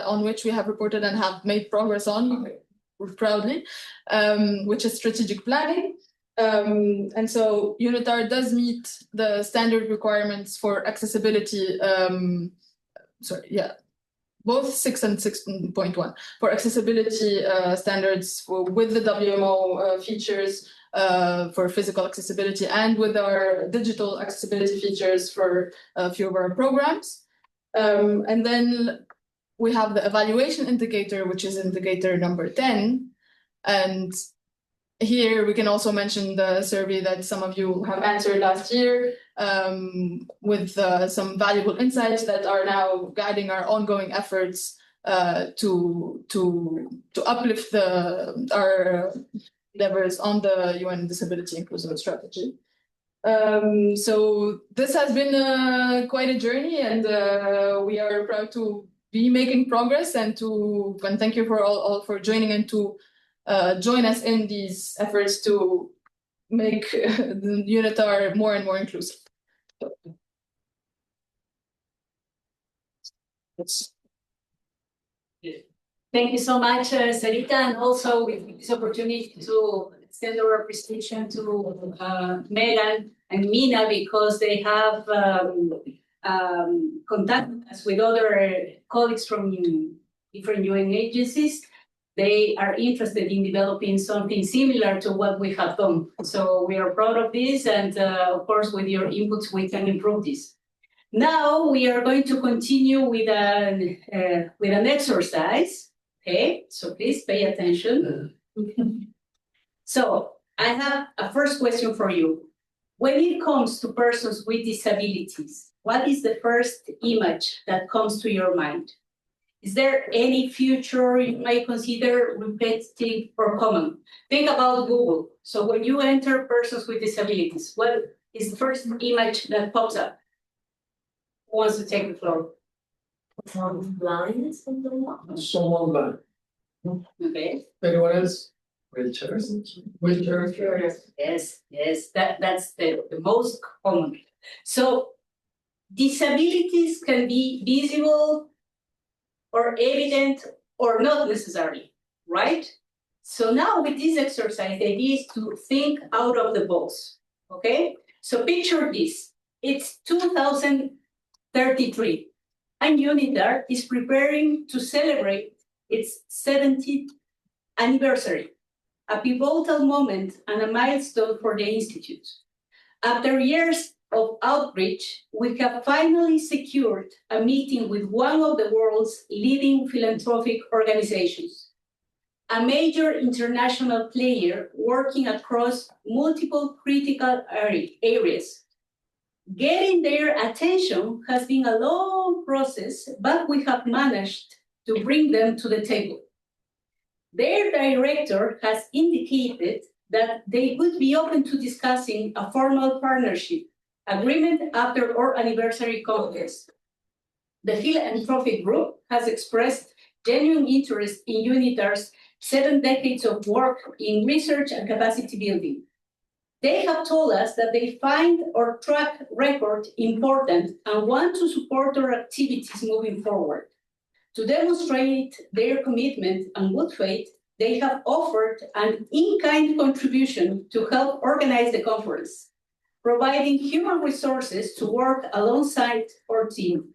on which we have reported and have made progress on proudly, which is strategic planning. And so UNITAR does meet the standard requirements for accessibility, both 6 and 6.1 for accessibility standards with the WMO features for physical accessibility and with our digital accessibility features for a few of our programs. And then we have the evaluation indicator, which is indicator number 10. And here we can also mention the survey that some of you have answered last year with some valuable insights that are now guiding our ongoing efforts to uplift our endeavors on the UN Disability Inclusion Strategy. So this has been quite a journey, and we are proud to be making progress, and thank you for all for joining and to join us in these efforts to make the UNITAR more and more inclusive. Thank you so much, Sarita, and also with this opportunity to extend our appreciation to Megan and Mina, because they have contacted us with other colleagues from different UN agencies. They are interested in developing something similar to what we have done. So we are proud of this, and of course, with your inputs, we can improve this. Now we are going to continue with an exercise. Okay, so please pay attention. So I have a first question for you. When it comes to persons with disabilities, what is the first image that comes to your mind? Is there any future you may consider repetitive or common? Think about Google. So when you enter persons with disabilities, what is the first image that pops up? Who wants to take the floor? Blind. Someone blind. Okay. Anyone else? Wheelchairs. Wheelchairs. Yes, that's the most common. So disabilities can be visible or evident or not necessarily, right? So now with this exercise, the idea is to think out of the box, okay? So picture this, it's 2033, and UNITAR is preparing to celebrate its 70th anniversary, a pivotal moment and a milestone for the Institute. After years of outreach, we have finally secured a meeting with one of the world's leading philanthropic organizations, a major international player working across multiple critical areas. Getting their attention has been a long process, but we have managed to bring them to the table. Their director has indicated that they would be open to discussing a formal partnership agreement after our anniversary conference. The philanthropic group has expressed genuine interest in UNITAR's 7 decades of work in research and capacity building. They have told us that they find our track record important and want to support our activities moving forward. To demonstrate their commitment and good faith, they have offered an in-kind contribution to help organize the conference, providing human resources to work alongside our team.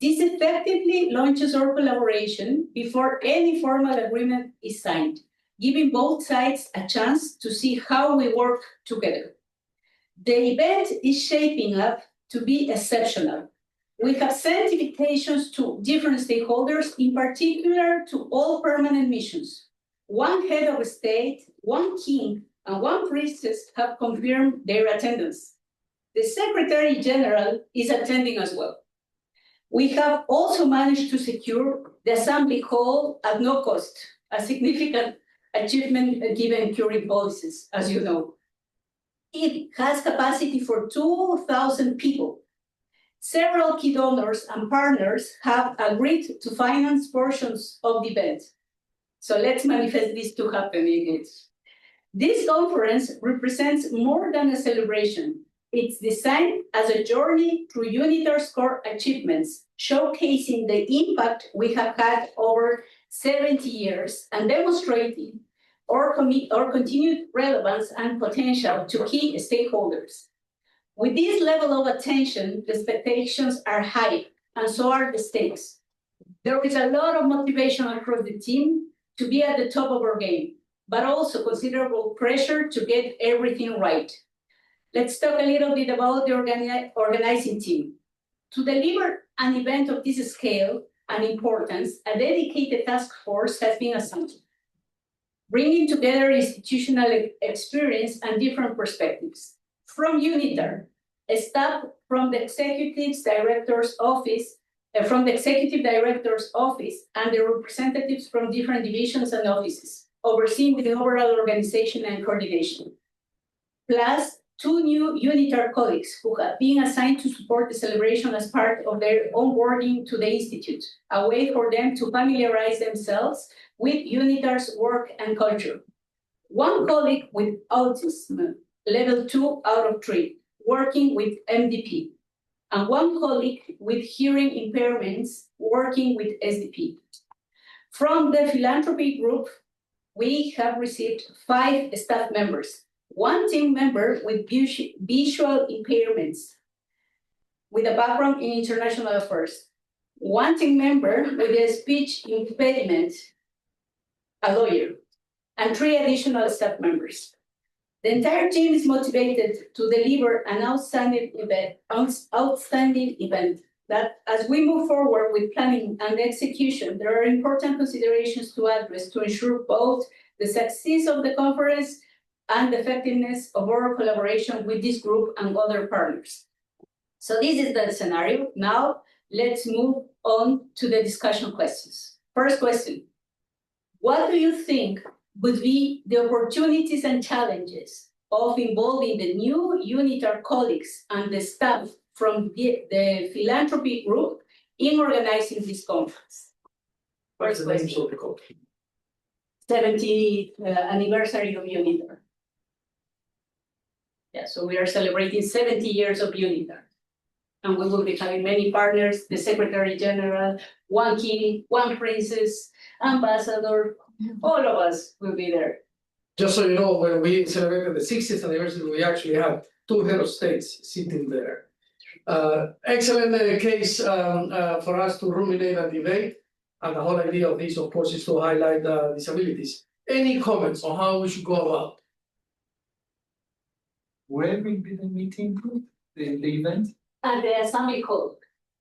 This effectively launches our collaboration before any formal agreement is signed, giving both sides a chance to see how we work together. The event is shaping up to be exceptional. We have sent invitations to different stakeholders, in particular to all permanent missions. One head of state, one king, and one priestess have confirmed their attendance. The Secretary General is attending as well. We have also managed to secure the Assembly Hall at no cost, a significant achievement given current policies, as you know. It has capacity for 2,000 people. Several key donors and partners have agreed to finance portions of the event. So let's manifest this to happen indeed. This conference represents more than a celebration. It's designed as a journey through UNITAR's core achievements, showcasing the impact we have had over 70 years and demonstrating our continued relevance and potential to key stakeholders. With this level of attention, the expectations are high, and so are the stakes. There is a lot of motivation across the team to be at the top of our game, but also considerable pressure to get everything right. Let's talk a little bit about the organizing team. To deliver an event of this scale and importance, a dedicated task force has been assigned, bringing together institutional experience and different perspectives. From UNITAR, a staff from the Executive Director's Office, and the representatives from different divisions and offices, overseeing the overall organization and coordination. Plus, 2 new UNITAR colleagues who have been assigned to support the celebration as part of their onboarding to the Institute, a way for them to familiarize themselves with UNITAR's work and culture. 1 colleague with autism, level 2 out of 3, working with MDP, and 1 colleague with hearing impairments, working with SDP. From the philanthropy group, we have received 5 staff members, 1 team member with visual impairments, with a background in international affairs, 1 team member with a speech impediment, a lawyer, and 3 additional staff members. The entire team is motivated to deliver an outstanding event that, as we move forward with planning and execution, there are important considerations to address to ensure both the success of the conference and the effectiveness of our collaboration with this group and other partners. So this is the scenario. Now, let's move on to the discussion questions. First question, what do you think would be the opportunities and challenges of involving the new UNITAR colleagues and the staff from the philanthropy group in organizing this conference? What's First the name question. of the conference? 70th anniversary of UNITAR. Yeah, so we are celebrating 70 years of UNITAR. And we will be having many partners, the Secretary General, one king, one princess, ambassador, all of us will be there. Just so you know, when we celebrated the 60th anniversary, we actually had 2 head of states sitting there. Excellent case for us to ruminate and debate. And the whole idea of this, of course, is to highlight disabilities. Any comments on how we should go about? Where will be the meeting, the event? And the assembly hall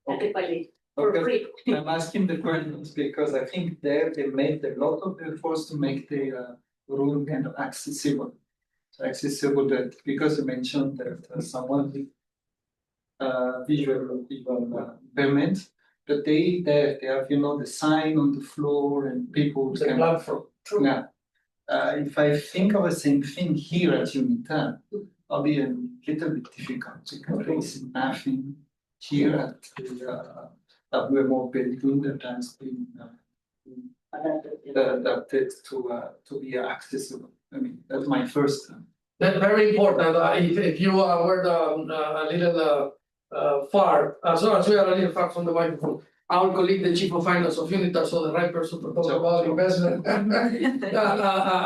at the Palais for Okay. free. I'm asking the questions because I think there they made a lot of efforts to make the room kind of accessible. So accessible that because you mentioned that someone with visual impairment, but they have the sign on the floor and people The can. platform. Yeah. If I think of the same thing here at UNITAR, I'll be a little bit difficult because there is nothing here at that we're more building that has been adapted to be accessible. I mean, that's my first. That's very important. If you were a little far, as long as we are a little far from the microphone, our colleague, the chief of finance of UNITAR, so the right person to talk about investment,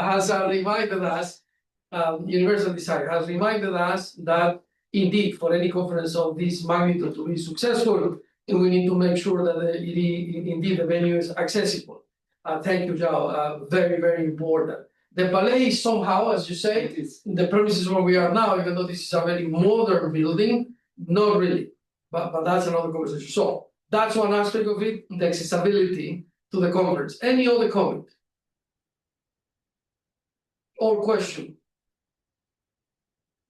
has reminded us, Universal Design has reminded us that indeed, for any conference of this magnitude to be successful, we need to make sure that indeed the venue is accessible. Thank you, Zhao. Very, very important. The Palais is somehow, as you say, the premises where we are now, even though this is a very modern building, not really. But that's another conversation. So that's one aspect of it, the accessibility to the conference. Any other comment or question?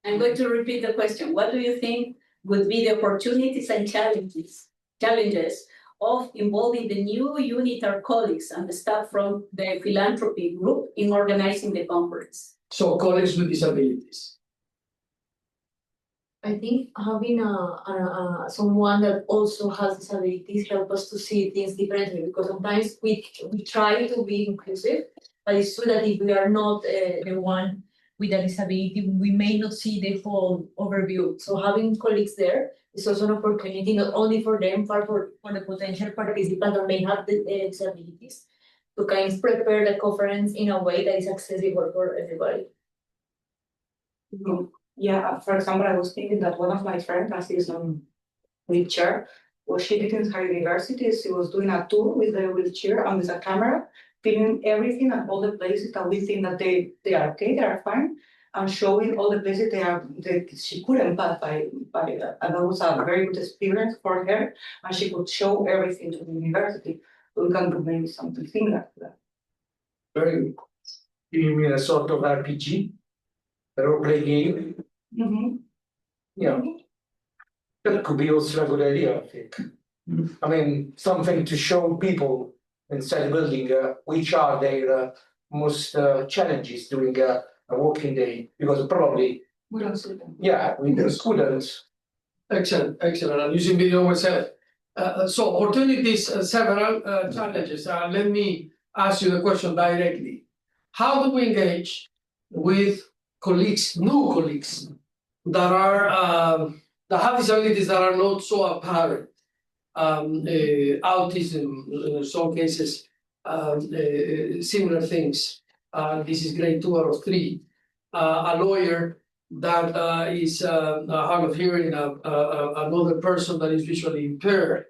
I'm going to repeat the question. What do you think would be the opportunities and challenges of involving the new UNITAR colleagues and the staff from the philanthropy group in organizing the conference? So colleagues with disabilities. I think having someone that also has disabilities help us to see things differently because sometimes we try to be inclusive, but it's true that if we are not the one with a disability, we may not see the whole overview. So having colleagues there is also an opportunity not only for them, but for the potential participants that may have the disabilities to kind of prepare the conference in a way that is accessible for everybody. Yeah, for example, I was thinking that one of my friends that is on wheelchair, what she did in her university, she was doing a tour with the wheelchair and with a camera, filming everything and all the places that we think that they are okay, they are fine, and showing all the places that she couldn't pass by and that was a very good experience for her, and she could show everything to the university. We can do maybe something similar to that. Very good. You mean a sort of RPG? A role-play game? Mm-hmm. Yeah. That could be also a good idea, I think. I mean, something to show people inside the building which are their most challenges during a working day, because probably We don't see them. yeah, we couldn't. Excellent, excellent. I'm using video myself. So opportunities, several challenges. Let me ask you the question directly. How do we engage with colleagues, new colleagues, that are that have disabilities that are not so apparent? Autism, in some cases, similar things. This is grade 2 out of 3. A lawyer that is hard of hearing, another person that is visually impaired.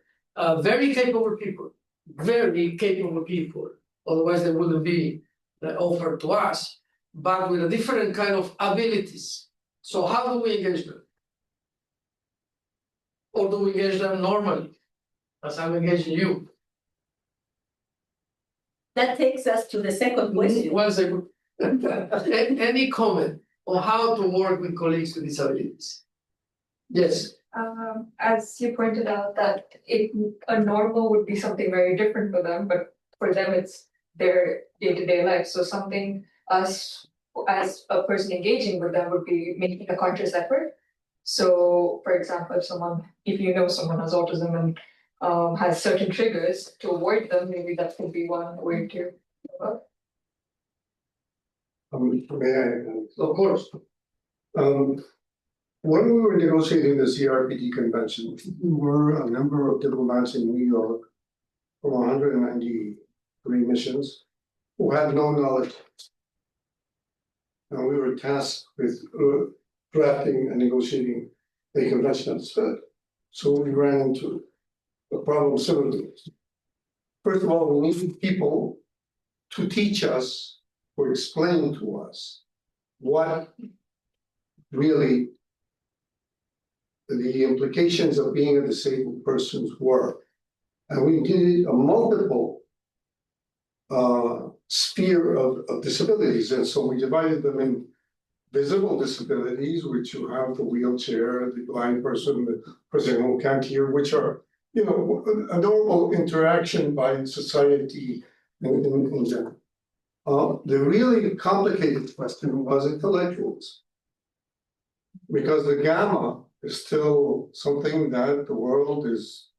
Very capable people, very capable people. Otherwise, they wouldn't be offered to us, but with a different kind of abilities. So how do we engage them? Or do we engage them normally, as I'm engaging you? That takes us to the second question. One second. Any comment on how to work with colleagues with disabilities? Yes. As you pointed out, that a normal would be something very different for them, but for them it's their day-to-day life. So something as a person engaging with them would be making a conscious effort. So, for example, if you know someone has autism and has certain triggers to avoid them, maybe that could be one way to. May I? Of course. When we were negotiating the CRPD convention, we were a number of diplomats in New York from 193 missions who had no knowledge. And we were tasked with drafting and negotiating a convention instead. So we ran into the problem similarly. First of all, we needed people to teach us or explain to us what really the implications of being a disabled person were. And we did a multiple sphere of disabilities. And so we divided them in visible disabilities, which you have the wheelchair, the blind person, the person who can't hear, which are, you know, a normal interaction by society in general. The really complicated question was intellectuals, because the gamma is still something that the world is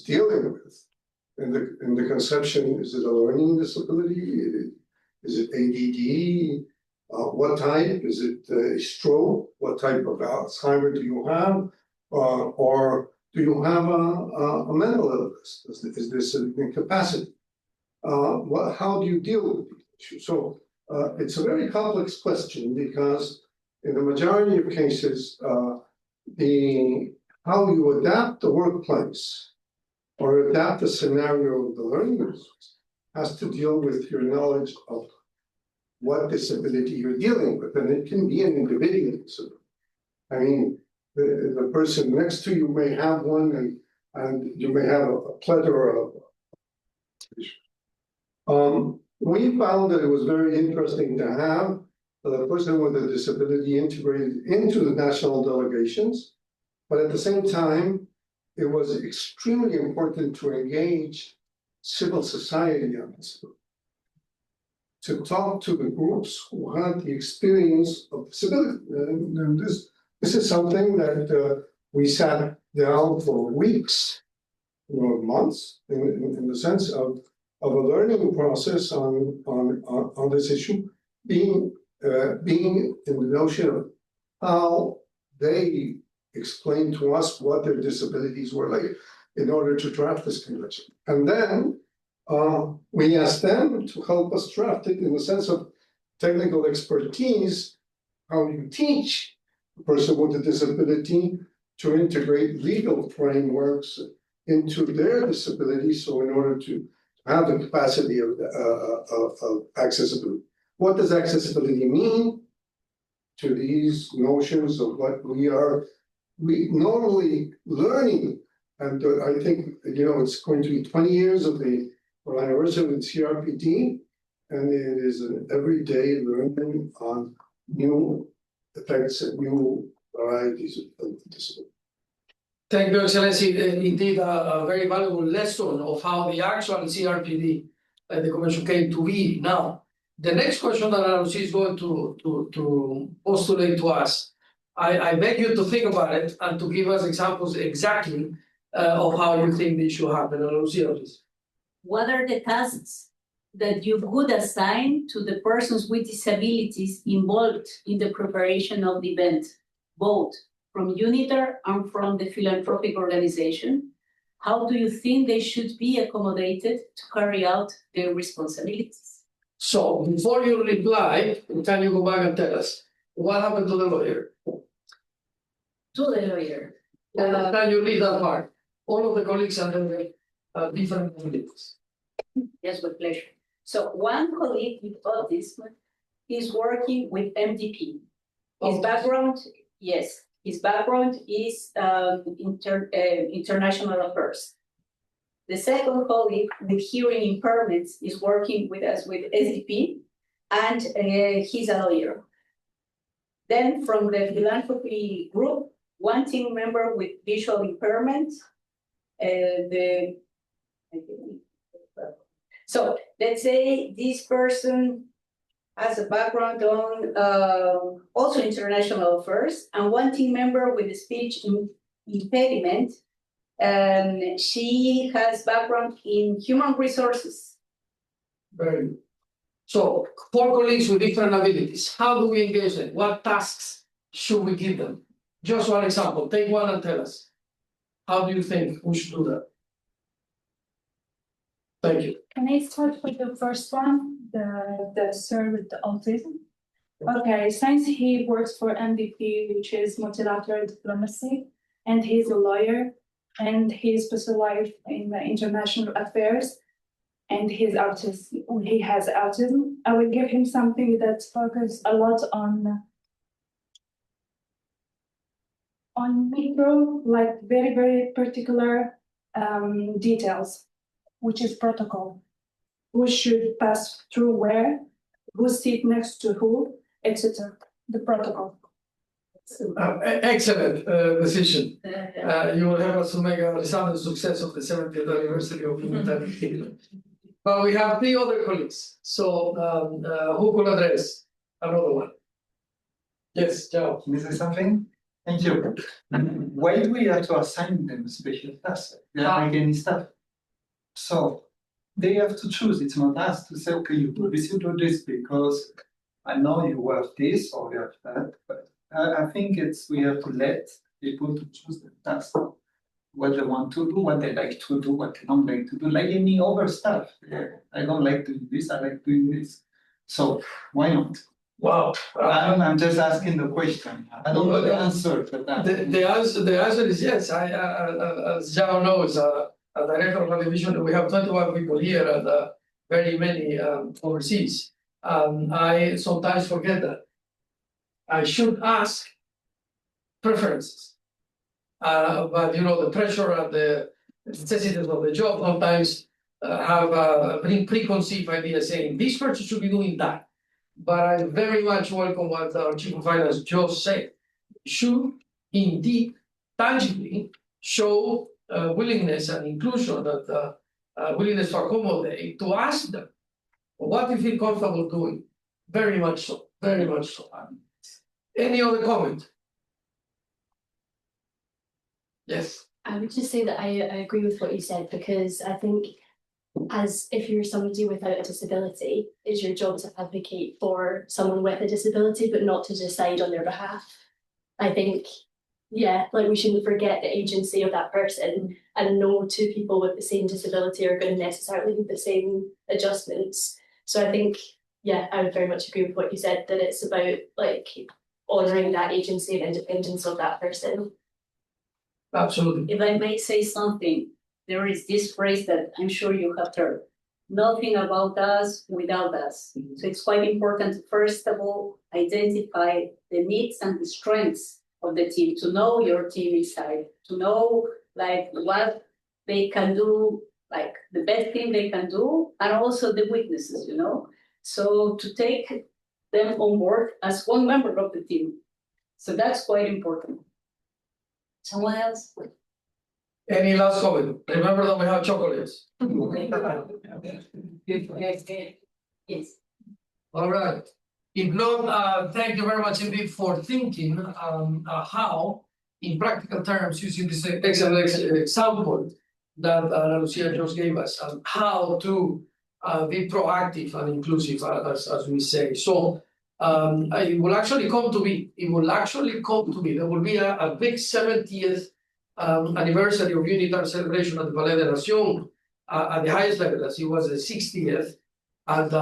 dealing with. In the conception, is it a learning disability? Is it ADD? What type? Is it a stroke? What type of Alzheimer do you have? Or do you have a mental illness? Is this an incapacity? How do you deal with these issues? So it's a very complex question, because in the majority of cases, how you adapt the workplace or adapt the scenario of the learning resource has to deal with your knowledge of what disability you're dealing with. And it can be an individual disability. I mean, the person next to you may have one, and you may have a plethora of issues. We found that it was very interesting to have the person with a disability integrated into the national delegations, but at the same time, it was extremely important to engage civil society on this, to talk to the groups who had the experience of disability. And this is something that we sat down for weeks, months, in the sense of a learning process on this issue, being in the notion of how they explain to us what their disabilities were like in order to draft this convention. And then we asked them to help us draft it in the sense of technical expertise, how you teach a person with a disability to integrate legal frameworks into their disability, so in order to have the capacity of accessibility. What does accessibility mean to these notions of what we normally learning? And I think, it's going to be 20 years of the anniversary with CRPD, and it is an everyday learning on new effects and new varieties of disability. Thank you, Excellency. Indeed, a very valuable lesson of how the actual CRPD, the convention, came to be now. The next question that Lucy is going to postulate to us, I beg you to think about it and to give us examples exactly of how you think this should happen. Lucia, please. What are the tasks that you would assign to the persons with disabilities involved in the preparation of the event, both from UNITAR and from the philanthropic organization? How do you think they should be accommodated to carry out their responsibilities? So before you reply, can you go back and tell us what happened to the lawyer? To the lawyer. Can you read that part? All of the colleagues are different communities. Yes, with pleasure. So one colleague with autism is working with MDP. His background, yes, his background is international affairs. The second colleague with hearing impairments is working with us with SDP, and he's a lawyer. Then from the philanthropy group, one team member with visual impairment, so let's say this person has a background on also international affairs, and one team member with a speech impediment She has background in human resources. Very good. So 4 colleagues with different abilities. How do we engage them? What tasks should we give them? Just one example. Take one and tell us. How do you think we should do that? Thank you. Can I start with the first one, the sir with the autism? Okay, since he works for MVP, which is multilateral diplomacy, and he's a lawyer, and he's specialized in international affairs, and he has autism. I will give him something that focuses a lot on micro, like very, very particular details, which is protocol. Who should pass through where, who sit next to who, etc. The protocol. Excellent decision. You will help us to make a resounding success of the 70th anniversary of UNITAR. But we have 3 other colleagues. So who could address another one? Yes, Joe. Can I say something? Thank you. Why do we have to assign them special tasks? They are like any stuff. So they have to choose. It's not us to say, okay, you do this because I know you have this or you have that. But I think we have to let people to choose the task, what they want to do, what they like to do, what they don't like to do, like any other stuff. I don't like doing this, I like doing this. So why not? Wow. I'm just asking the question. I don't know the answer to that. The answer is yes. As Jao knows, a director of a division, we have 21 people here and very many overseas. I sometimes forget that. I should ask preferences. But you know, the pressure and the necessities of the job sometimes have preconceived ideas saying this person should be doing that. But I very much welcome what our Chief of Finance just said. Should indeed tangibly show willingness and inclusion, that willingness to accommodate, to ask them what you feel comfortable doing. Very much so, very much so. Any other comment? Yes. I would just say that I agree with what you said, because I think as if you're somebody without a disability, it's your job to advocate for someone with a disability, but not to decide on their behalf. I think, yeah, like we shouldn't forget the agency of that person, and no 2 people with the same disability are going to necessarily need the same adjustments. So I think, yeah, I would very much agree with what you said, that it's about like honouring that agency and independence of that person. Absolutely. If I may say something, there is this phrase that I'm sure you have heard: nothing about us without us. So it's quite important to, first of all, identify the needs and the strengths of the team, to know your team inside, to know like what they can do, like the best thing they can do, and also the weaknesses, you know. So to take them on board as one member of the team. So that's quite important. Someone else? Any last comment? Remember that we have chocolates. Yes. All right. If not, thank you very much indeed for thinking how, in practical terms, using this excellent example that Ana Lucia just gave us, and how to be proactive and inclusive, as we say. So it will actually come to be. It will actually come to be. There will be a big 70th anniversary of UNITAR celebration at the Palais de la Nation at the highest level, as it was the 60th, and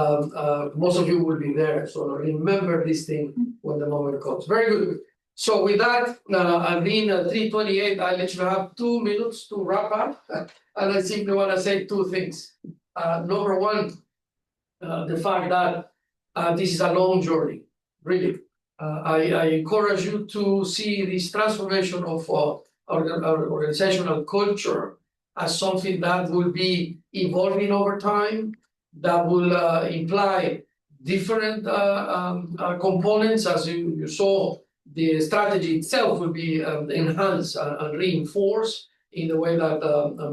most of you will be there. So remember this thing when the moment comes. Very good. So with that, being 3:28, I'll let you have 2 minutes to wrap up, and I simply want to say 2 things. Number one, the fact that this is a long journey, really. I encourage you to see this transformation of our organizational culture as something that will be evolving over time, that will imply different components. As you saw, the strategy itself will be enhanced and reinforced in the way that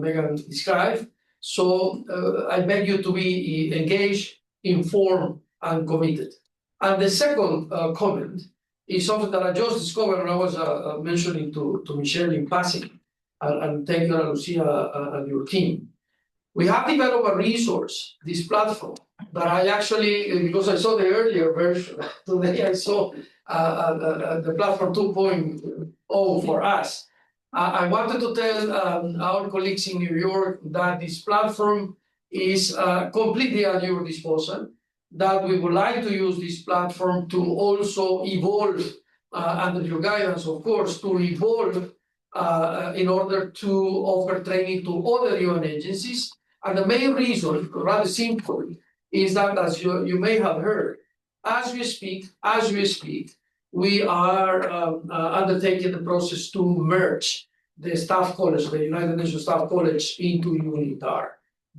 Megan described. So I beg you to be engaged, informed, and committed. And the second comment is something that I just discovered when I was mentioning to Michelle in passing. and thank you, Ana Lucia, and your team. We have developed a resource, this platform, that I actually, because I saw the earlier version, today I saw the platform 2.0 for us. I wanted to tell our colleagues in New York that this platform is completely at your disposal, that we would like to use this platform to also evolve, under your guidance, of course, to evolve in order to offer training to other UN agencies. And the main reason, rather simple, is that, as you may have heard, as we speak, we are undertaking the process to merge the Staff College, the United Nations Staff College, into UNITAR.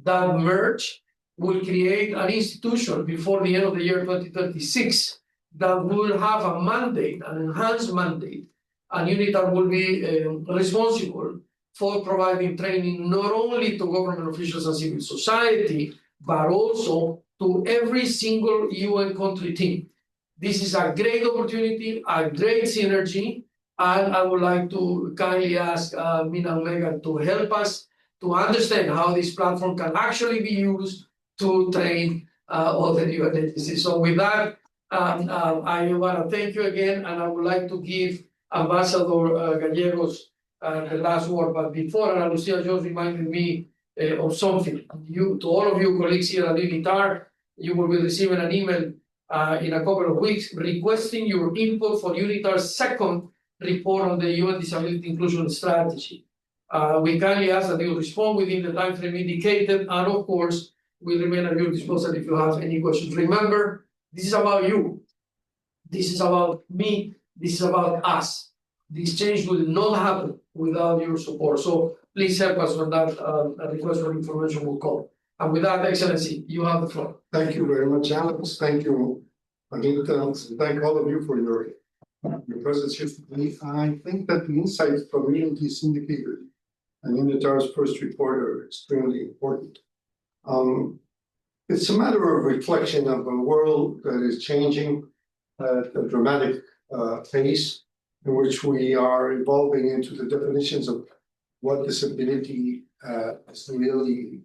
That merge will create an institution before the end of the year 2036 that will have a mandate, an enhanced mandate, and UNITAR will be responsible for providing training not only to government officials and civil society, but also to every single UN country team. This is a great opportunity, a great synergy, and I would like to kindly ask Mina and Megan to help us to understand how this platform can actually be used to train other UN agencies. So with that, I want to thank you again, and I would like to give Ambassador Gallegos the last word. But before, Ana Lucia just reminded me of something. To all of you colleagues here at UNITAR, you will be receiving an email in a couple of weeks requesting your input for UNITAR's second report on the UN Disability Inclusion Strategy. We kindly ask that you respond within the time frame indicated, and of course, we remain at your disposal if you have any questions. Remember, this is about you. This is about me. This is about us. This change will not happen without your support. So please help us when that request for information will come. And with that, Excellency, you have the floor. Thank you very much, Alex. Thank you, Anita. Thank all of you for your presence here today. I think that the insights from UNDIS indicated and UNITAR's first report are extremely important. It's a matter of reflection of a world that is changing at a dramatic pace, in which we are evolving into the definitions of what disability is really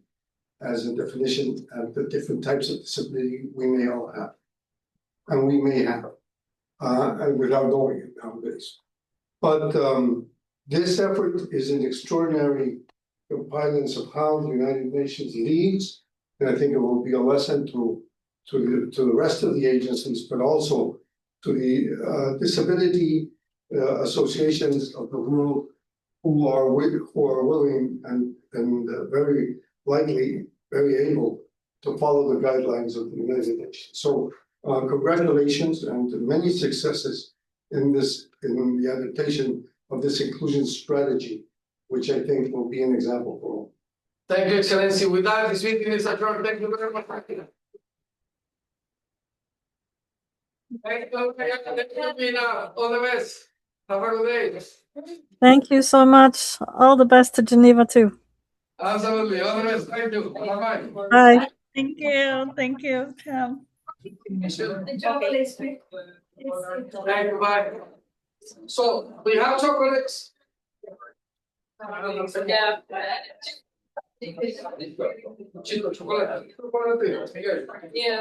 as a definition of the different types of disability we may all have, and we may have, and without knowing it nowadays. But this effort is an extraordinary compilance of how the United Nations leads, and I think it will be a lesson to the rest of the agencies, but also to the disability associations of the world who are willing and very likely very able to follow the guidelines of the United Nations. So congratulations and many successes in the adaptation of this inclusion strategy, which I think will be an example for all. Thank you, Excellency. With that, this meeting is adjourned. Thank you very much. Thank you, Mina. All the best. Have a good day. Thank you so much. All the best to Geneva too. Absolutely. All the best. Thank you. Bye-bye. Bye. Thank you. Thank you, Tim. Thank you. Bye. So we have chocolates. Yeah. Chocolate. Yeah.